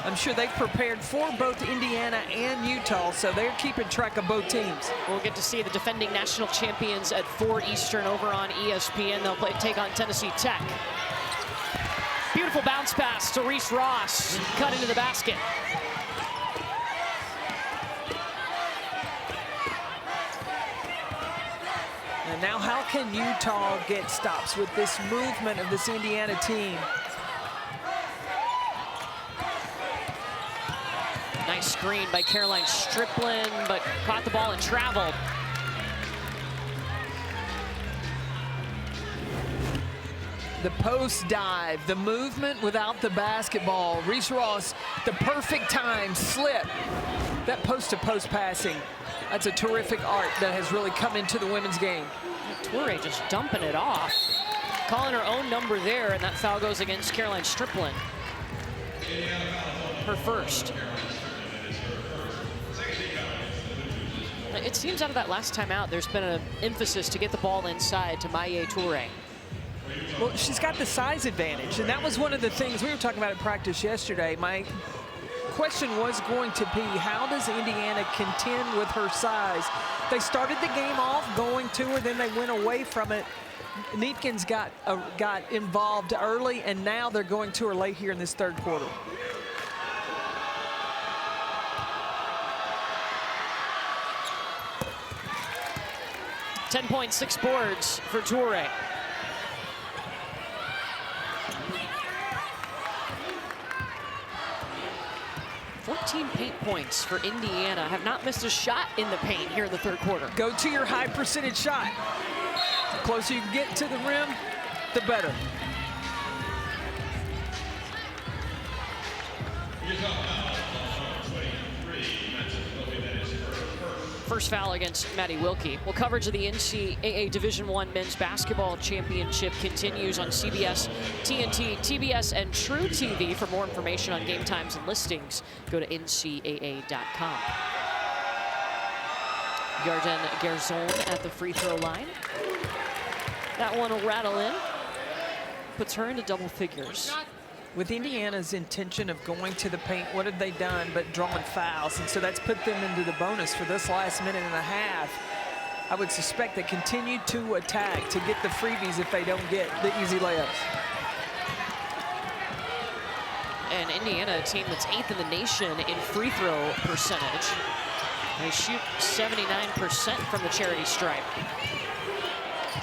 B: I'm sure they've prepared for both Indiana and Utah, so they're keeping track of both teams.
A: We'll get to see the defending national champions at 4 Eastern over on ESPN. They'll take on Tennessee Tech. Beautiful bounce pass to Reese Ross, cut into the basket.
B: And now how can Utah get stops with this movement of this Indiana team?
A: Nice screen by Caroline Strickland, but caught the ball and traveled.
B: The post dive, the movement without the basketball. Reese Ross, the perfect time, slip. That post-to-post passing, that's a terrific art that has really come into the women's game.
A: Toure just dumping it off. Calling her own number there, and that foul goes against Caroline Strickland. Her first. It seems out of that last timeout, there's been an emphasis to get the ball inside to Maya Toure.
B: Well, she's got the size advantage, and that was one of the things we were talking about at practice yesterday. My question was going to be, how does Indiana contend with her size? They started the game off going to her, then they went away from it. Neepkins got involved early, and now they're going to her late here in this third quarter.
A: .6 boards for Toure. Paint points for Indiana. Have not missed a shot in the paint here in the third quarter.
B: Go to your high percentage shot. The closer you get to the rim, the better.
A: First foul against Maddie Wilkie. Well, coverage of the NCAA Division I Men's Basketball Championship continues on CBS, TNT, TBS, and True TV. For more information on game times and listings, go to ncaa.com. Yarden Gerzon at the free throw line. That one will rattle in. Puts her into double figures.
B: With Indiana's intention of going to the paint, what have they done but drawing fouls? And so that's put them into the bonus for this last minute and a half. I would suspect they continue to attack to get the freebies if they don't get the easy layups.
A: And Indiana, a team that's 8th in the nation in free throw percentage. They shoot 79% from the charity stripe.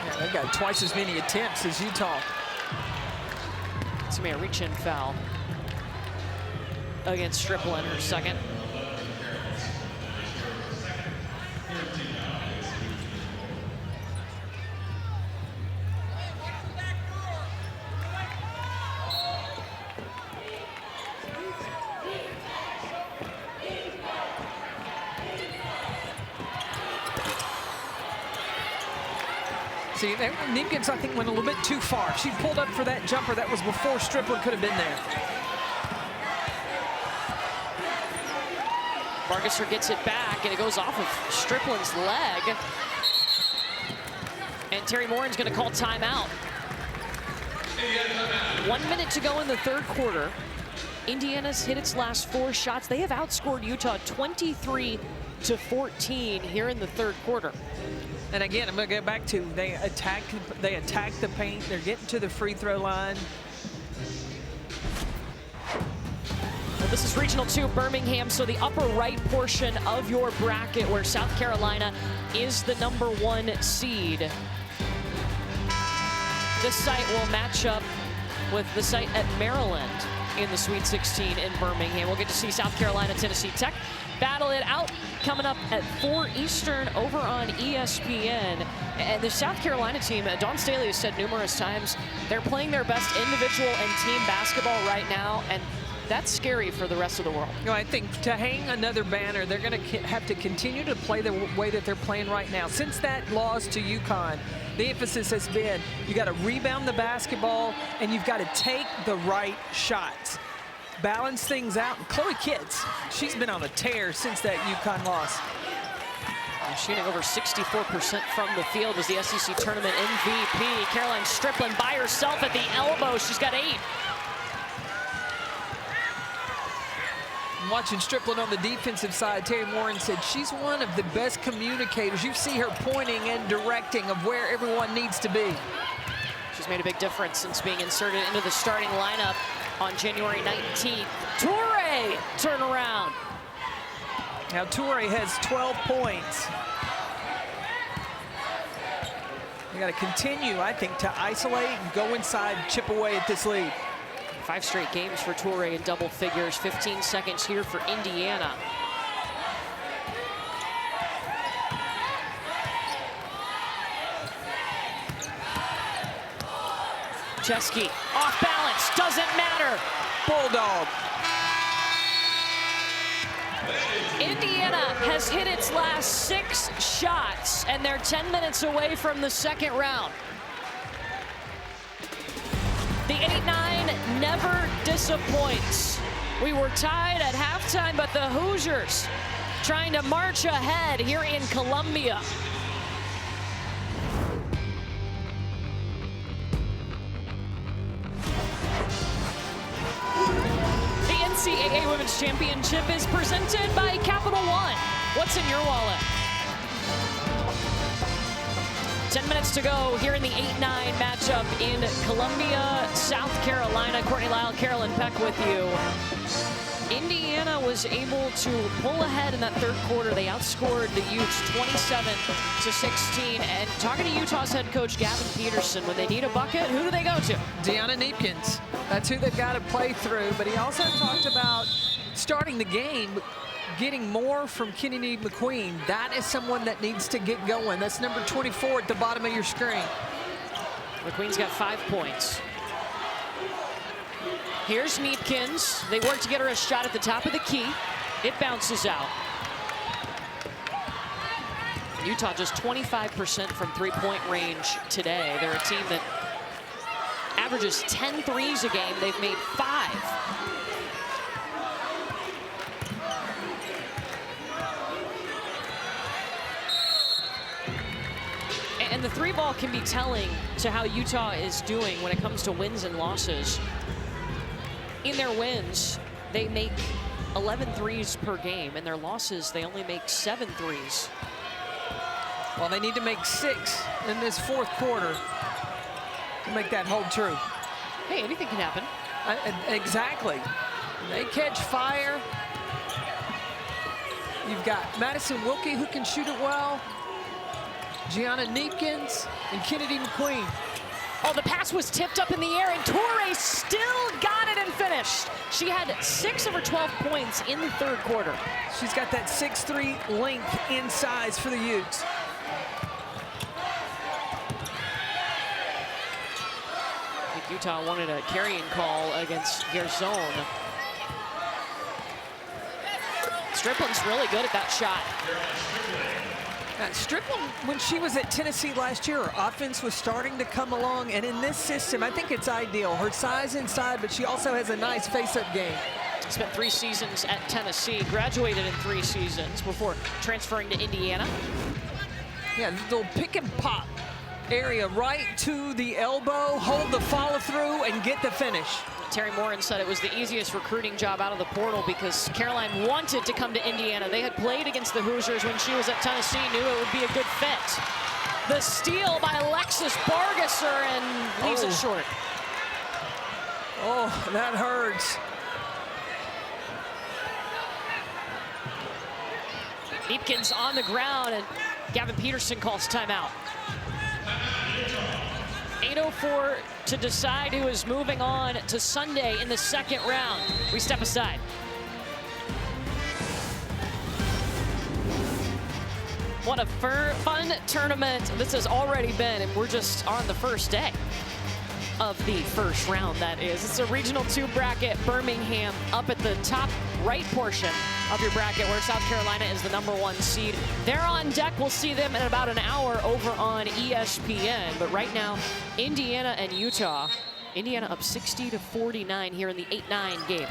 B: Yeah, they've got twice as many attempts as Utah.
A: It's gonna be a reach-in foul against Striplin, her second.
B: See, Neepkins, I think, went a little bit too far. If she pulled up for that jumper, that was before Striplin could have been there.
A: Vargasser gets it back, and it goes off of Striplin's leg. And Terry Morin's going to call timeout. 1 minute to go in the third quarter. Indiana's hit its last 4 shots. They have outscored Utah 23-14 here in the third quarter.
B: And again, I'm going to go back to they attack the paint. They're getting to the free throw line.
A: Well, this is Regional 2 Birmingham, so the upper right portion of your bracket where South Carolina is the #1 seed. This site will match up with the site at Maryland in the Sweet 16 in Birmingham. We'll get to see South Carolina, Tennessee Tech battle it out coming up at 4 Eastern over on ESPN. And the South Carolina team, Dawn Staley has said numerous times, they're playing their best individual and team basketball right now, and that's scary for the rest of the world.
B: You know, I think to hang another banner, they're going to have to continue to play the way that they're playing right now. Since that loss to UConn, the emphasis has been you got to rebound the basketball and you've got to take the right shots. Balance things out. And Chloe Kitts, she's been on a tear since that UConn loss.
A: Shooting over 64% from the field, was the SEC tournament MVP. Caroline Striplin by herself at the elbow. She's got 8.
B: Watching Striplin on the defensive side, Terry Morin said she's one of the best communicators. You see her pointing and directing of where everyone needs to be.
A: She's made a big difference since being inserted into the starting lineup on January 19th. Toure turnaround.
B: Now Toure has 12 points. They got to continue, I think, to isolate and go inside, chip away at this lead.
A: 5 straight games for Toure in double figures. 15 seconds here for Indiana. Chesky off balance, doesn't matter.
B: Bulldog.
A: Indiana has hit its last 6 shots, and they're 10 minutes away from the second round. The 8-9 never disappoints. We were tied at halftime, but the Hoosiers trying to march ahead here in Columbia. The NCAA Women's Championship is presented by Capital One. What's in your wallet? 10 minutes to go here in the 8-9 matchup in Columbia, South Carolina. Courtney Lyle, Carolyn Peck with you. Indiana was able to pull ahead in that third quarter. They outscored the Utes 27-16. And talking to Utah's head coach Gavin Peterson, when they need a bucket, who do they go to?
B: Deanna Neepkins. That's who they've got to play through. But he also talked about starting the game, getting more from Kennedy McQueen. That is someone that needs to get going. That's number 24 at the bottom of your screen.
A: McQueen's got 5 points. Here's Neepkins. They work to get her a shot at the top of the key. It bounces out. Utah just 25% from three-point range today. They're a team that averages 10 threes a game. They've made 5. And the three ball can be telling to how Utah is doing when it comes to wins and losses. In their wins, they make 11 threes per game. In their losses, they only make 7 threes.
B: Well, they need to make 6 in this fourth quarter to make that hold true.
A: Hey, anything can happen.
B: Exactly. They catch fire. You've got Madison Wilkie, who can shoot it well. Gianna Neepkins and Kennedy McQueen.
A: Oh, the pass was tipped up in the air, and Torrey still got it and finished. She had 6 of her 12 points in the third quarter.
B: She's got that 6'3" length in size for the Utes.
A: I think Utah wanted a carrying call against Gerzon. Strickland's really good at that shot.
B: Strickland, when she was at Tennessee last year, her offense was starting to come along, and in this system, I think it's ideal. Her size inside, but she also has a nice face-up game.
A: Spent 3 seasons at Tennessee, graduated in 3 seasons before transferring to Indiana.
B: Yeah, the little pick and pop area right to the elbow, hold the follow through, and get the finish.
A: Terry Morin said it was the easiest recruiting job out of the portal because Caroline wanted to come to Indiana. They had played against the Hoosiers when she was at Tennessee, knew it would be a good fit. The steal by Alexis Bargesser and leaves it short.
B: Oh, that hurts.
A: Neepkins on the ground, and Gavin Peterson calls timeout. 8:04 to decide who is moving on to Sunday in the second round. We step aside. What a fun tournament this has already been, and we're just on the first day of the first round, that is. It's a Regional 2 bracket. Birmingham up at the top right portion of your bracket, where South Carolina is the #1 seed. They're on deck. We'll see them in about an hour over on ESPN. But right now, Indiana and Utah. Indiana up 60-49 here in the 8-9 game.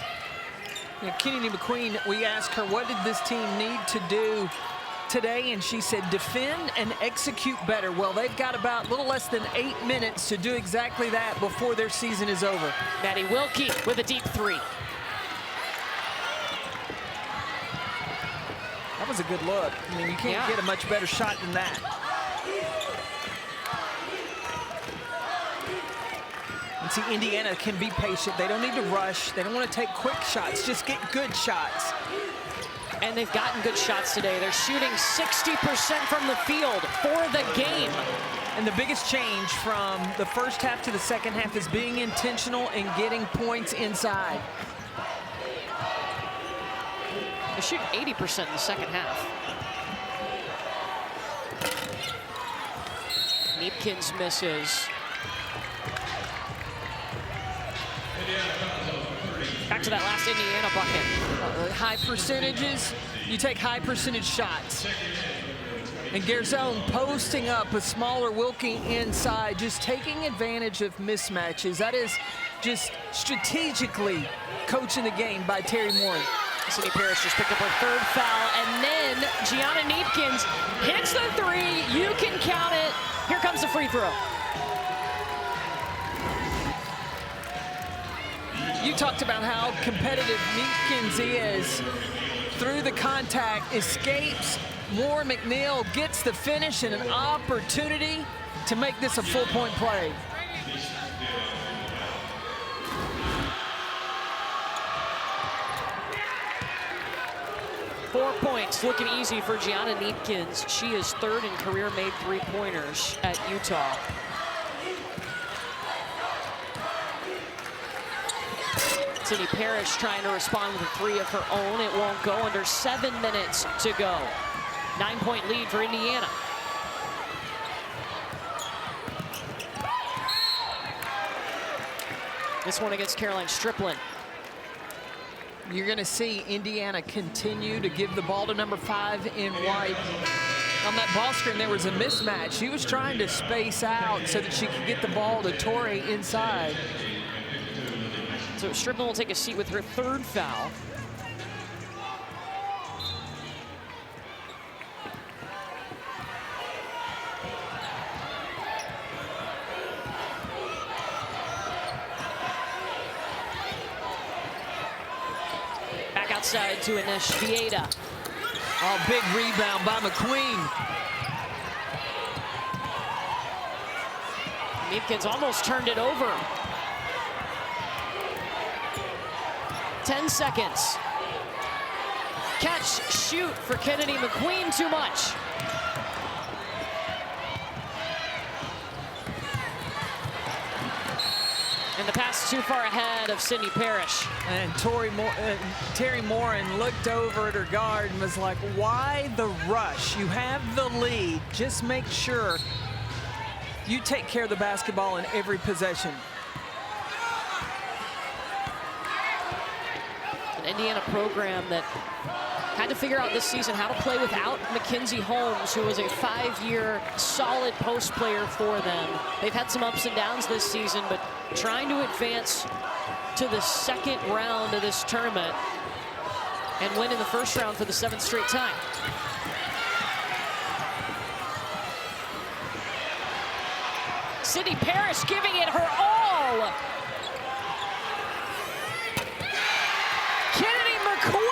B: Yeah, Kennedy McQueen, we asked her, what did this team need to do today? And she said, defend and execute better. Well, they've got about a little less than 8 minutes to do exactly that before their season is over.
A: Maddie Wilkie with a deep 3.
B: That was a good look. I mean, you can't get a much better shot than that. And see, Indiana can be patient. They don't need to rush. They don't want to take quick shots. Just get good shots.
A: And they've gotten good shots today. They're shooting 60% from the field for the game.
B: And the biggest change from the first half to the second half is being intentional and getting points inside.
A: They shoot 80% in the second half. Neepkins misses. Back to that last Indiana bucket.
B: High percentages, you take high percentage shots. And Garzone posting up a smaller Wilkie inside, just taking advantage of mismatches. That is just strategically coaching the game by Terry Moore.
A: Sydney Parrish just picked up her third foul, and then Gianna Neepkins hits the three. You can count it. Here comes the free throw.
B: You talked about how competitive Neepkins is. Through the contact, escapes. Moore McNeil gets the finish and an opportunity to make this a full-point play.
A: Four points, looking easy for Gianna Neepkins. She is third in career-made three-pointers at Utah. Sydney Parrish trying to respond with a three of her own. It won't go. Under 7 minutes to go. 9-point lead for Indiana. This one against Caroline Striplin.
B: You're going to see Indiana continue to give the ball to number 5 in White. On that ball screen, there was a mismatch. She was trying to space out so that she could get the ball to Torrey inside.
A: So Striplin will take a seat with her third foul. Back outside to Anish Vieta.
B: Oh, big rebound by McQueen.
A: Neepkins almost turned it over. 10 seconds. Catch, shoot for Kennedy McQueen, too much. And the pass too far ahead of Sydney Parrish.
B: And Terry Morin looked over at her guard and was like, why the rush? You have the lead. Just make sure you take care of the basketball in every possession.
A: An Indiana program that had to figure out this season how to play without Mackenzie Holmes, who was a 5-year solid post player for them. They've had some ups and downs this season, but trying to advance to the second round of this tournament and win in the first round for the 7th straight time. Sydney Parrish giving it her all. Kennedy McQueen!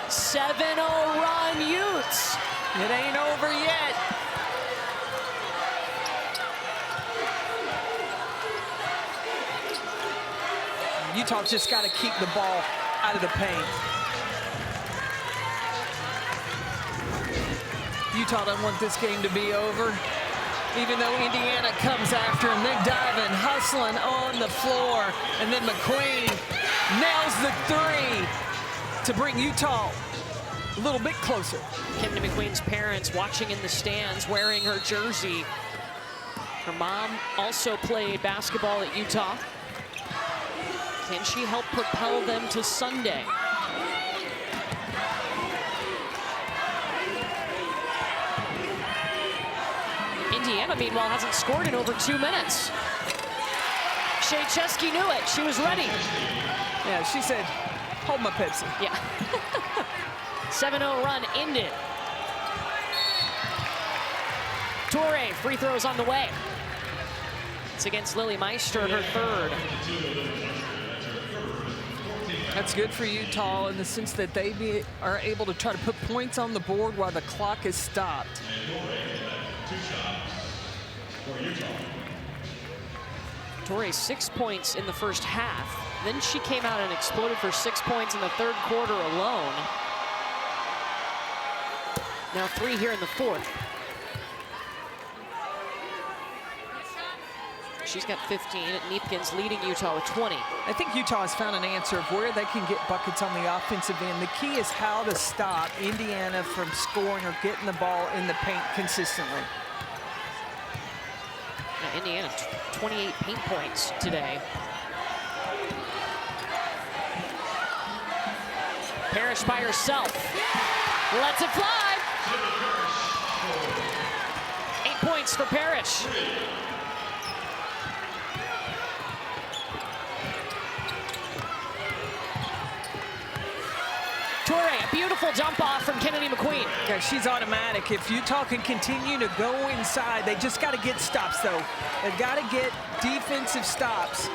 A: 7-0 run, Utes.
B: It ain't over yet. Utah's just got to keep the ball out of the paint. Utah doesn't want this game to be over. Even though Indiana comes after him, they're diving, hustling on the floor. And then McQueen nails the three to bring Utah a little bit closer.
A: Kennedy McQueen's parents watching in the stands, wearing her jersey. Her mom also played basketball at Utah. Can she help propel them to Sunday? Indiana, meanwhile, hasn't scored in over 2 minutes. Shea Chesky knew it. She was ready.
B: Yeah, she said, hold my Pepsi.
A: Yeah. 7-0 run ended. Torrey, free throws on the way. It's against Lily Meister, her third.
B: That's good for Utah in the sense that they are able to try to put points on the board while the clock is stopped.
A: Torrey 6 points in the first half. Then she came out and exploded for 6 points in the third quarter alone. Now 3 here in the fourth. She's got 15. Neepkins leading Utah with 20.
B: I think Utah has found an answer of where they can get buckets on the offensive end. The key is how to stop Indiana from scoring or getting the ball in the paint consistently.
A: Now Indiana, 28 paint points today. Parrish by herself. Lets it fly. 8 points for Parrish. Toure, a beautiful jump off from Kennedy McQueen.
B: Yeah, she's automatic. If Utah can continue to go inside, they just got to get stops, though. They've got to get defensive stops.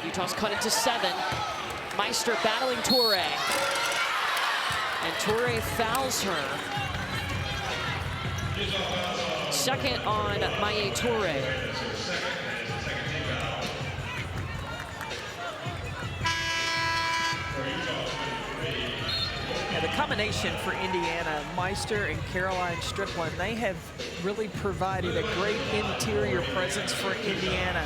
A: Utah's cut it to 7. Meister battling Toure. And Toure fouls her. Second on Maye Toure.
B: Yeah, the combination for Indiana, Meister and Caroline Strickland, they have really provided a great interior presence for Indiana.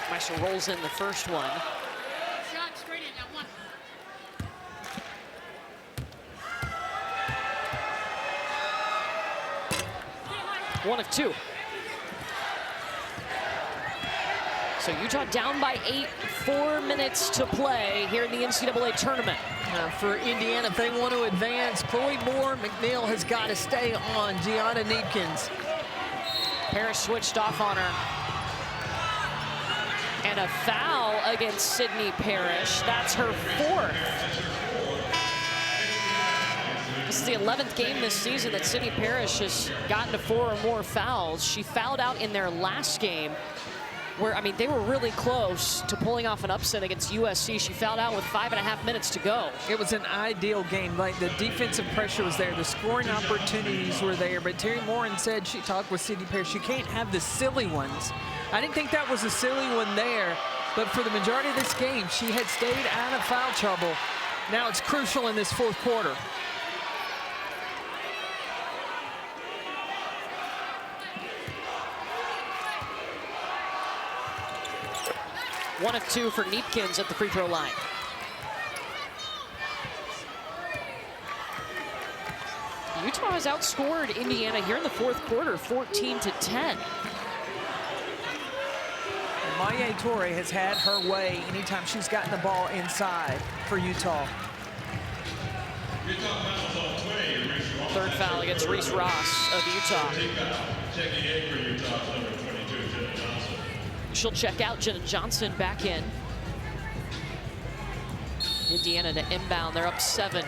A: Meister rolls in the first one.
C: Shot straight in, that one.
A: 1 of 2. So Utah down by 8, 4 minutes to play here in the NCAA tournament.
B: For Indiana, if they want to advance, Chloe Moore-McNeil has got to stay on Gianna Neepkins.
A: Parrish switched off on her. And a foul against Sydney Parrish. That's her 4th. This is the 11th game this season that Sydney Parrish has gotten to 4 or more fouls. She fouled out in their last game where, I mean, they were really close to pulling off an upset against USC. She fouled out with 5.5 minutes to go.
B: It was an ideal game. Like, the defensive pressure was there, the scoring opportunities were there, but Terry Morin said, she talked with Sydney Parrish, you can't have the silly ones. I didn't think that was a silly one there, but for the majority of this game, she had stayed out of foul trouble. Now it's crucial in this 4th quarter.
A: One of 2 for Neepkins at the free throw line. Utah has outscored Indiana here in the 4th quarter, 14-10.
B: Maye Toure has had her way anytime she's gotten the ball inside for Utah.
A: 3rd foul against Reese Ross of Utah. She'll check out. Jenna Johnson back in. Indiana to inbound. They're up 7.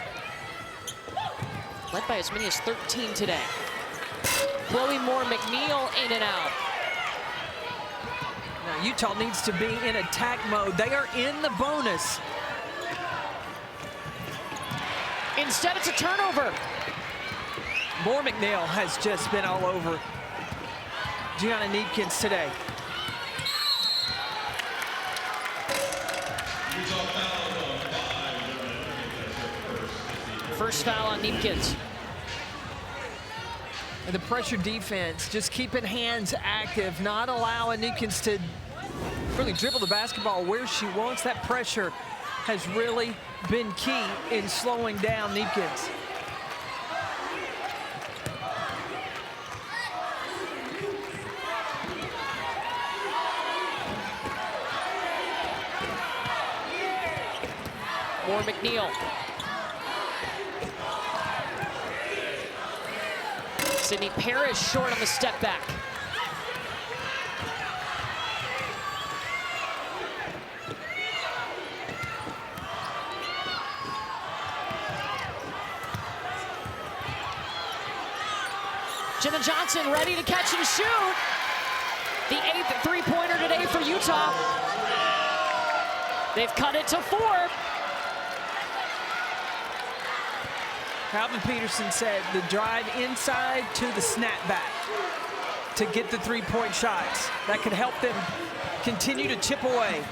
A: Led by as many as 13 today. Chloe Moore-McNeil in and out.
B: Now Utah needs to be in attack mode. They are in the bonus.
A: Instead, it's a turnover.
B: Moore-McNeil has just been all over Gianna Neepkins today.
A: First foul on Neepkins.
B: And the pressure defense, just keeping hands active, not allowing Neepkins to really dribble the basketball where she wants. That pressure has really been key in slowing down Neepkins.
A: Moore-McNeil. Sydney Parrish short on the step back. Jenna Johnson ready to catch and shoot. The 8th three-pointer today for Utah. They've cut it to 4.
B: Calvin Peterson said the drive inside to the snapback to get the three-point shots. That could help them continue to chip away.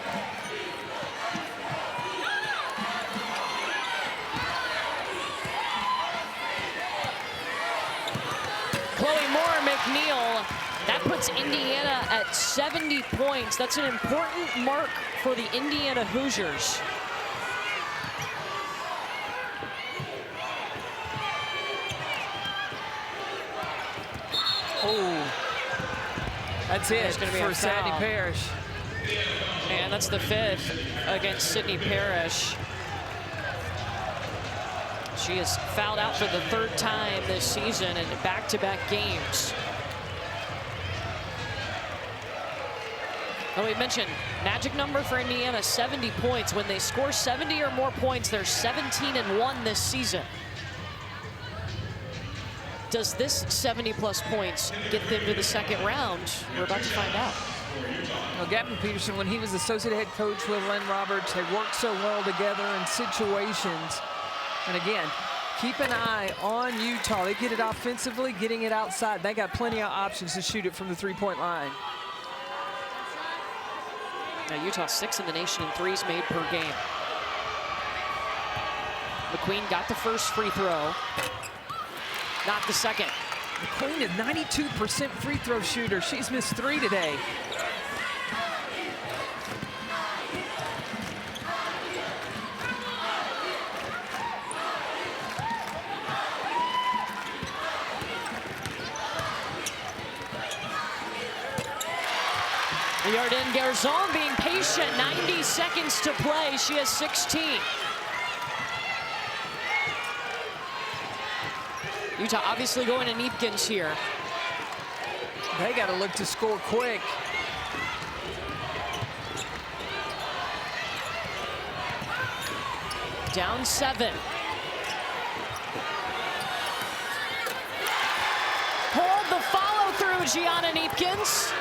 A: Chloe Moore-McNeil, that puts Indiana at 70 points. That's an important mark for the Indiana Hoosiers.
B: Oh, that's it
A: There's gonna be a
B: for Sadie
A: foul.
B: Parrish.
A: And that's the 5th against Sydney Parrish. She has fouled out for the 3rd time this season in back-to-back games. Oh, we mentioned magic number for Indiana, 70 points. When they score 70 or more points, they're 17-1 this season. Does this 70-plus points get them to the 2nd round? We're about to find out.
B: Well, Gavin Peterson, when he was associate head coach with Len Roberts, they worked so well together in situations. And again, keep an eye on Utah. They get it offensively, getting it outside. They got plenty of options to shoot it from the 3-point line.
A: Now Utah 6th in the nation in threes made per game. McQueen got the first free throw, not the second.
B: McQueen is 92% free throw shooter. She's missed 3 today.
A: Yarden Garzon being patient, 90 seconds to play. She has 16. Utah obviously going to Neepkins here.
B: They got to look to score quick.
A: Down 7. Hold the follow through, Gianna Neepkins.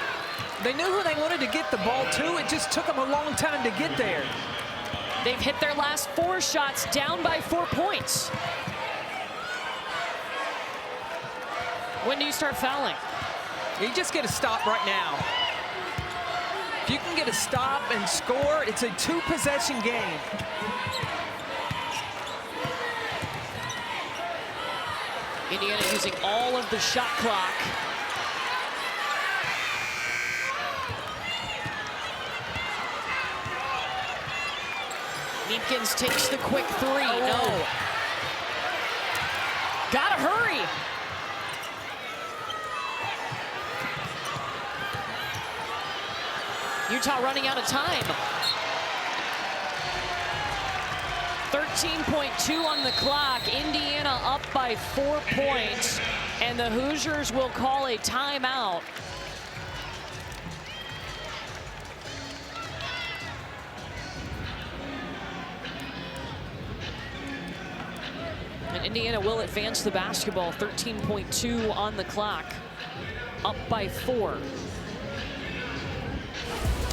B: They knew who they wanted to get the ball to. It just took them a long time to get there.
A: They've hit their last 4 shots, down by 4 points. When do you start fouling?
B: You just get a stop right now. If you can get a stop and score, it's a 2-possession game.
A: Indiana using all of the shot clock. Neepkins takes the quick 3. No. Gotta hurry. Utah running out of time. 13.2 on the clock. Indiana up by 4 points. And the Hoosiers will call a timeout. And Indiana will advance the basketball. 13.2 on the clock. Up by 4.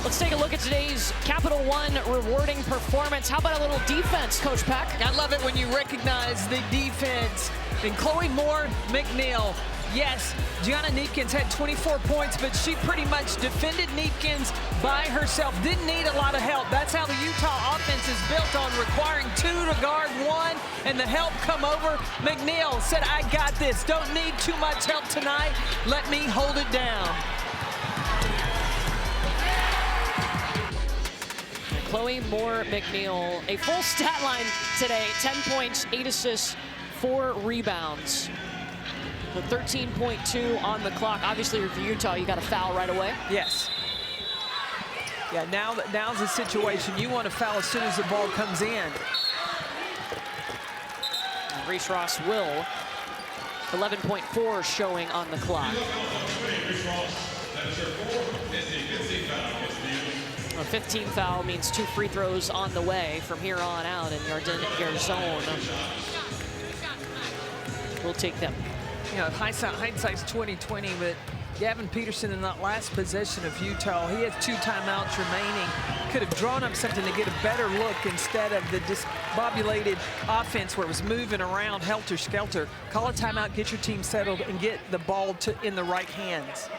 A: Let's take a look at today's Capital One rewarding performance. How about a little defense, Coach Peck?
B: I love it when you recognize the defense. And Chloe Moore McNeil, yes, Gianna Neepkins had 24 points, but she pretty much defended Neepkins by herself. Didn't need a lot of help. That's how the Utah offense is built, on requiring 2 to guard 1, and the help come over. McNeil said, I got this. Don't need too much help tonight. Let me hold it down.
A: Chloe Moore McNeil, a full stat line today, 10 points, 8 assists, 4 rebounds. With 13.2 on the clock. Obviously, for Utah, you got a foul right away.
B: Yes. Yeah, now's the situation. You want to foul as soon as the ball comes in.
A: And Reese Ross will. 11.4 showing on the clock. A 15 foul means 2 free throws on the way from here on out, and Yarden Garzon will take them.
B: You know, hindsight's 20/20, but Gavin Peterson in that last possession of Utah, he has 2 timeouts remaining. Could have drawn up something to get a better look instead of the discombobulated offense where it was moving around helter-skelter. Call a timeout, get your team settled, and get the ball in the right hands.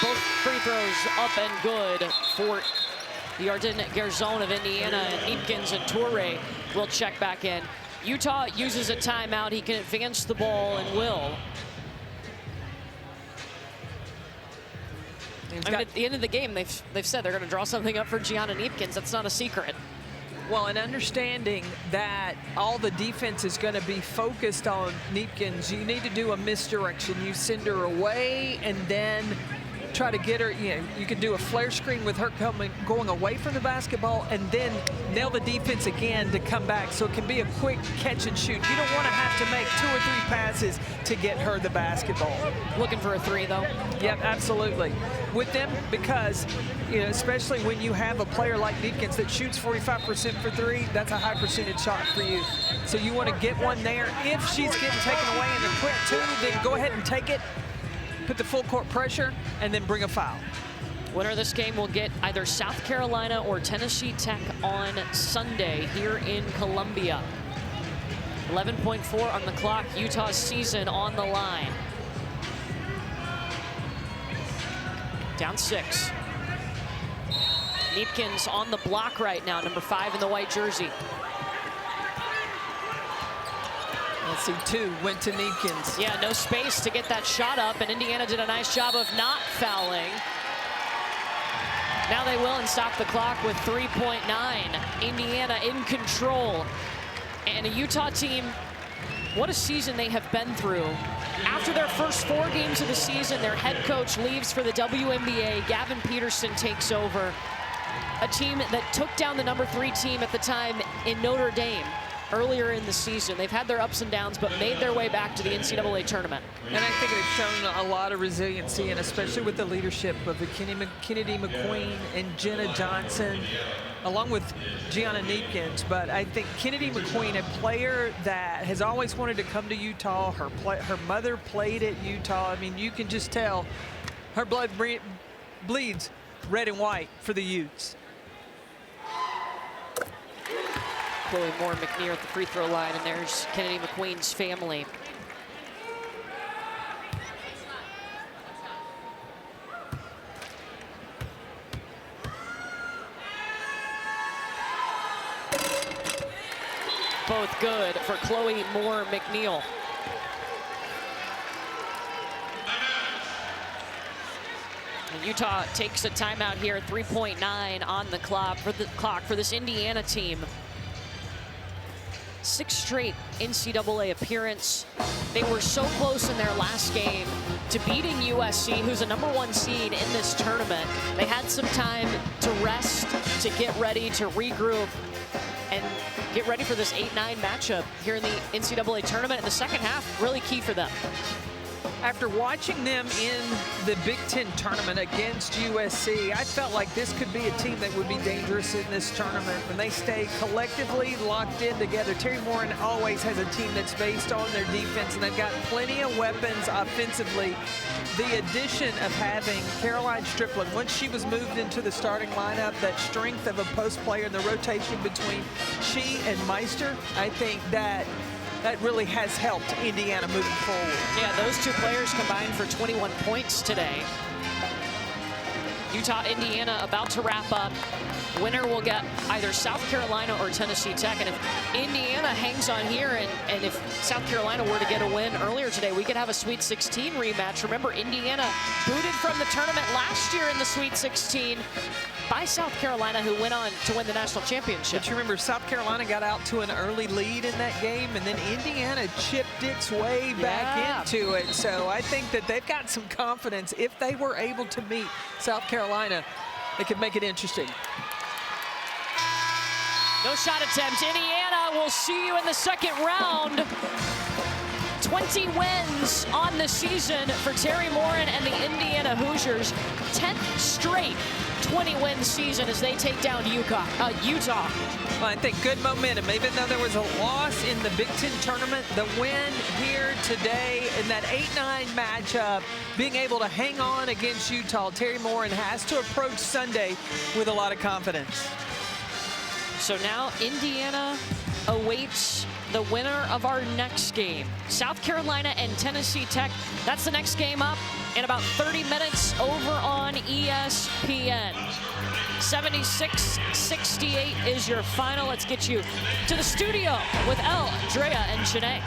A: Both free throws up and good for Yarden Garzon of Indiana, and Neepkins and Toure will check back in. Utah uses a timeout. He can advance the ball and will. I mean, at the end of the game, they've said they're going to draw something up for Gianna Neepkins. That's not a secret.
B: Well, and understanding that all the defense is going to be focused on Neepkins, you need to do a misdirection. You send her away and then try to get her, you can do a flare screen with her going away from the basketball and then nail the defense again to come back. So it can be a quick catch and shoot. You don't want to have to make 2 or 3 passes to get her the basketball.
A: Looking for a 3, though.
B: Yep, absolutely. With them, because, especially when you have a player like Neepkins that shoots 45% for 3, that's a high percentage shot for you. So you want to get one there. If she's getting taken away in the quick 2, then go ahead and take it. Put the full court pressure, and then bring a foul.
A: Winner of this game will get either South Carolina or Tennessee Tech on Sunday here in Columbia. 11.4 on the clock. Utah's season on the line. Down 6. Neepkins on the block right now, number 5 in the white jersey.
B: Let's see, 2 went to Neepkins.
A: Yeah, no space to get that shot up, and Indiana did a nice job of not fouling. Now they will and stop the clock with 3.9. Indiana in control. And a Utah team, what a season they have been through. After their first 4 games of the season, their head coach leaves for the WNBA. Gavin Peterson takes over. A team that took down the number 3 team at the time in Notre Dame. Earlier in the season, they've had their ups and downs, but made their way back to the NCAA tournament.
B: And I think they've shown a lot of resiliency, and especially with the leadership of the Kennedy McQueen and Jenna Johnson, along with Gianna Neepkins. But I think Kennedy McQueen, a player that has always wanted to come to Utah. Her mother played at Utah. I mean, you can just tell her blood bleeds red and white for the Utes.
A: Chloe Moore McNear at the free throw line, and there's Kennedy McQueen's family. Both good for Chloe Moore McNeil. And Utah takes a timeout here, 3.9 on the clock for this Indiana team. 6 straight NCAA appearance. They were so close in their last game to beating USC, who's a number 1 seed in this tournament. They had some time to rest, to get ready, to regroup, and get ready for this 8-9 matchup here in the NCAA tournament. In the second half, really key for them.
B: After watching them in the Big Ten tournament against USC, I felt like this could be a team that would be dangerous in this tournament when they stay collectively locked in together. Terry Morin always has a team that's based on their defense, and they've got plenty of weapons offensively. The addition of having Caroline Strickland, once she was moved into the starting lineup, that strength of a post player and the rotation between she and Meister, I think that really has helped Indiana moving forward.
A: Yeah, those 2 players combined for 21 points today. Utah, Indiana about to wrap up. Winner will get either South Carolina or Tennessee Tech. And if Indiana hangs on here and if South Carolina were to get a win earlier today, we could have a Sweet 16 rematch. Remember, Indiana booted from the tournament last year in the Sweet 16 by South Carolina, who went on to win the national championship.
B: But you remember, South Carolina got out to an early lead in that game, and then Indiana chipped its way back into it. So I think that they've got some confidence. If they were able to meet South Carolina, they could make it interesting.
A: No shot attempt. Indiana will see you in the second round. 20 wins on the season for Terry Morin and the Indiana Hoosiers. 10th straight 20-win season as they take down Utah.
B: Well, I think good momentum. Even though there was a loss in the Big Ten tournament, the win here today in that 8-9 matchup, being able to hang on against Utah, Terry Morin has to approach Sunday with a lot of confidence.
A: So now Indiana awaits the winner of our next game. South Carolina and Tennessee Tech. That's the next game up in about 30 minutes over on ESPN. 76-68 is your final. Let's get you to the studio with Elle, Drea, and Shanae.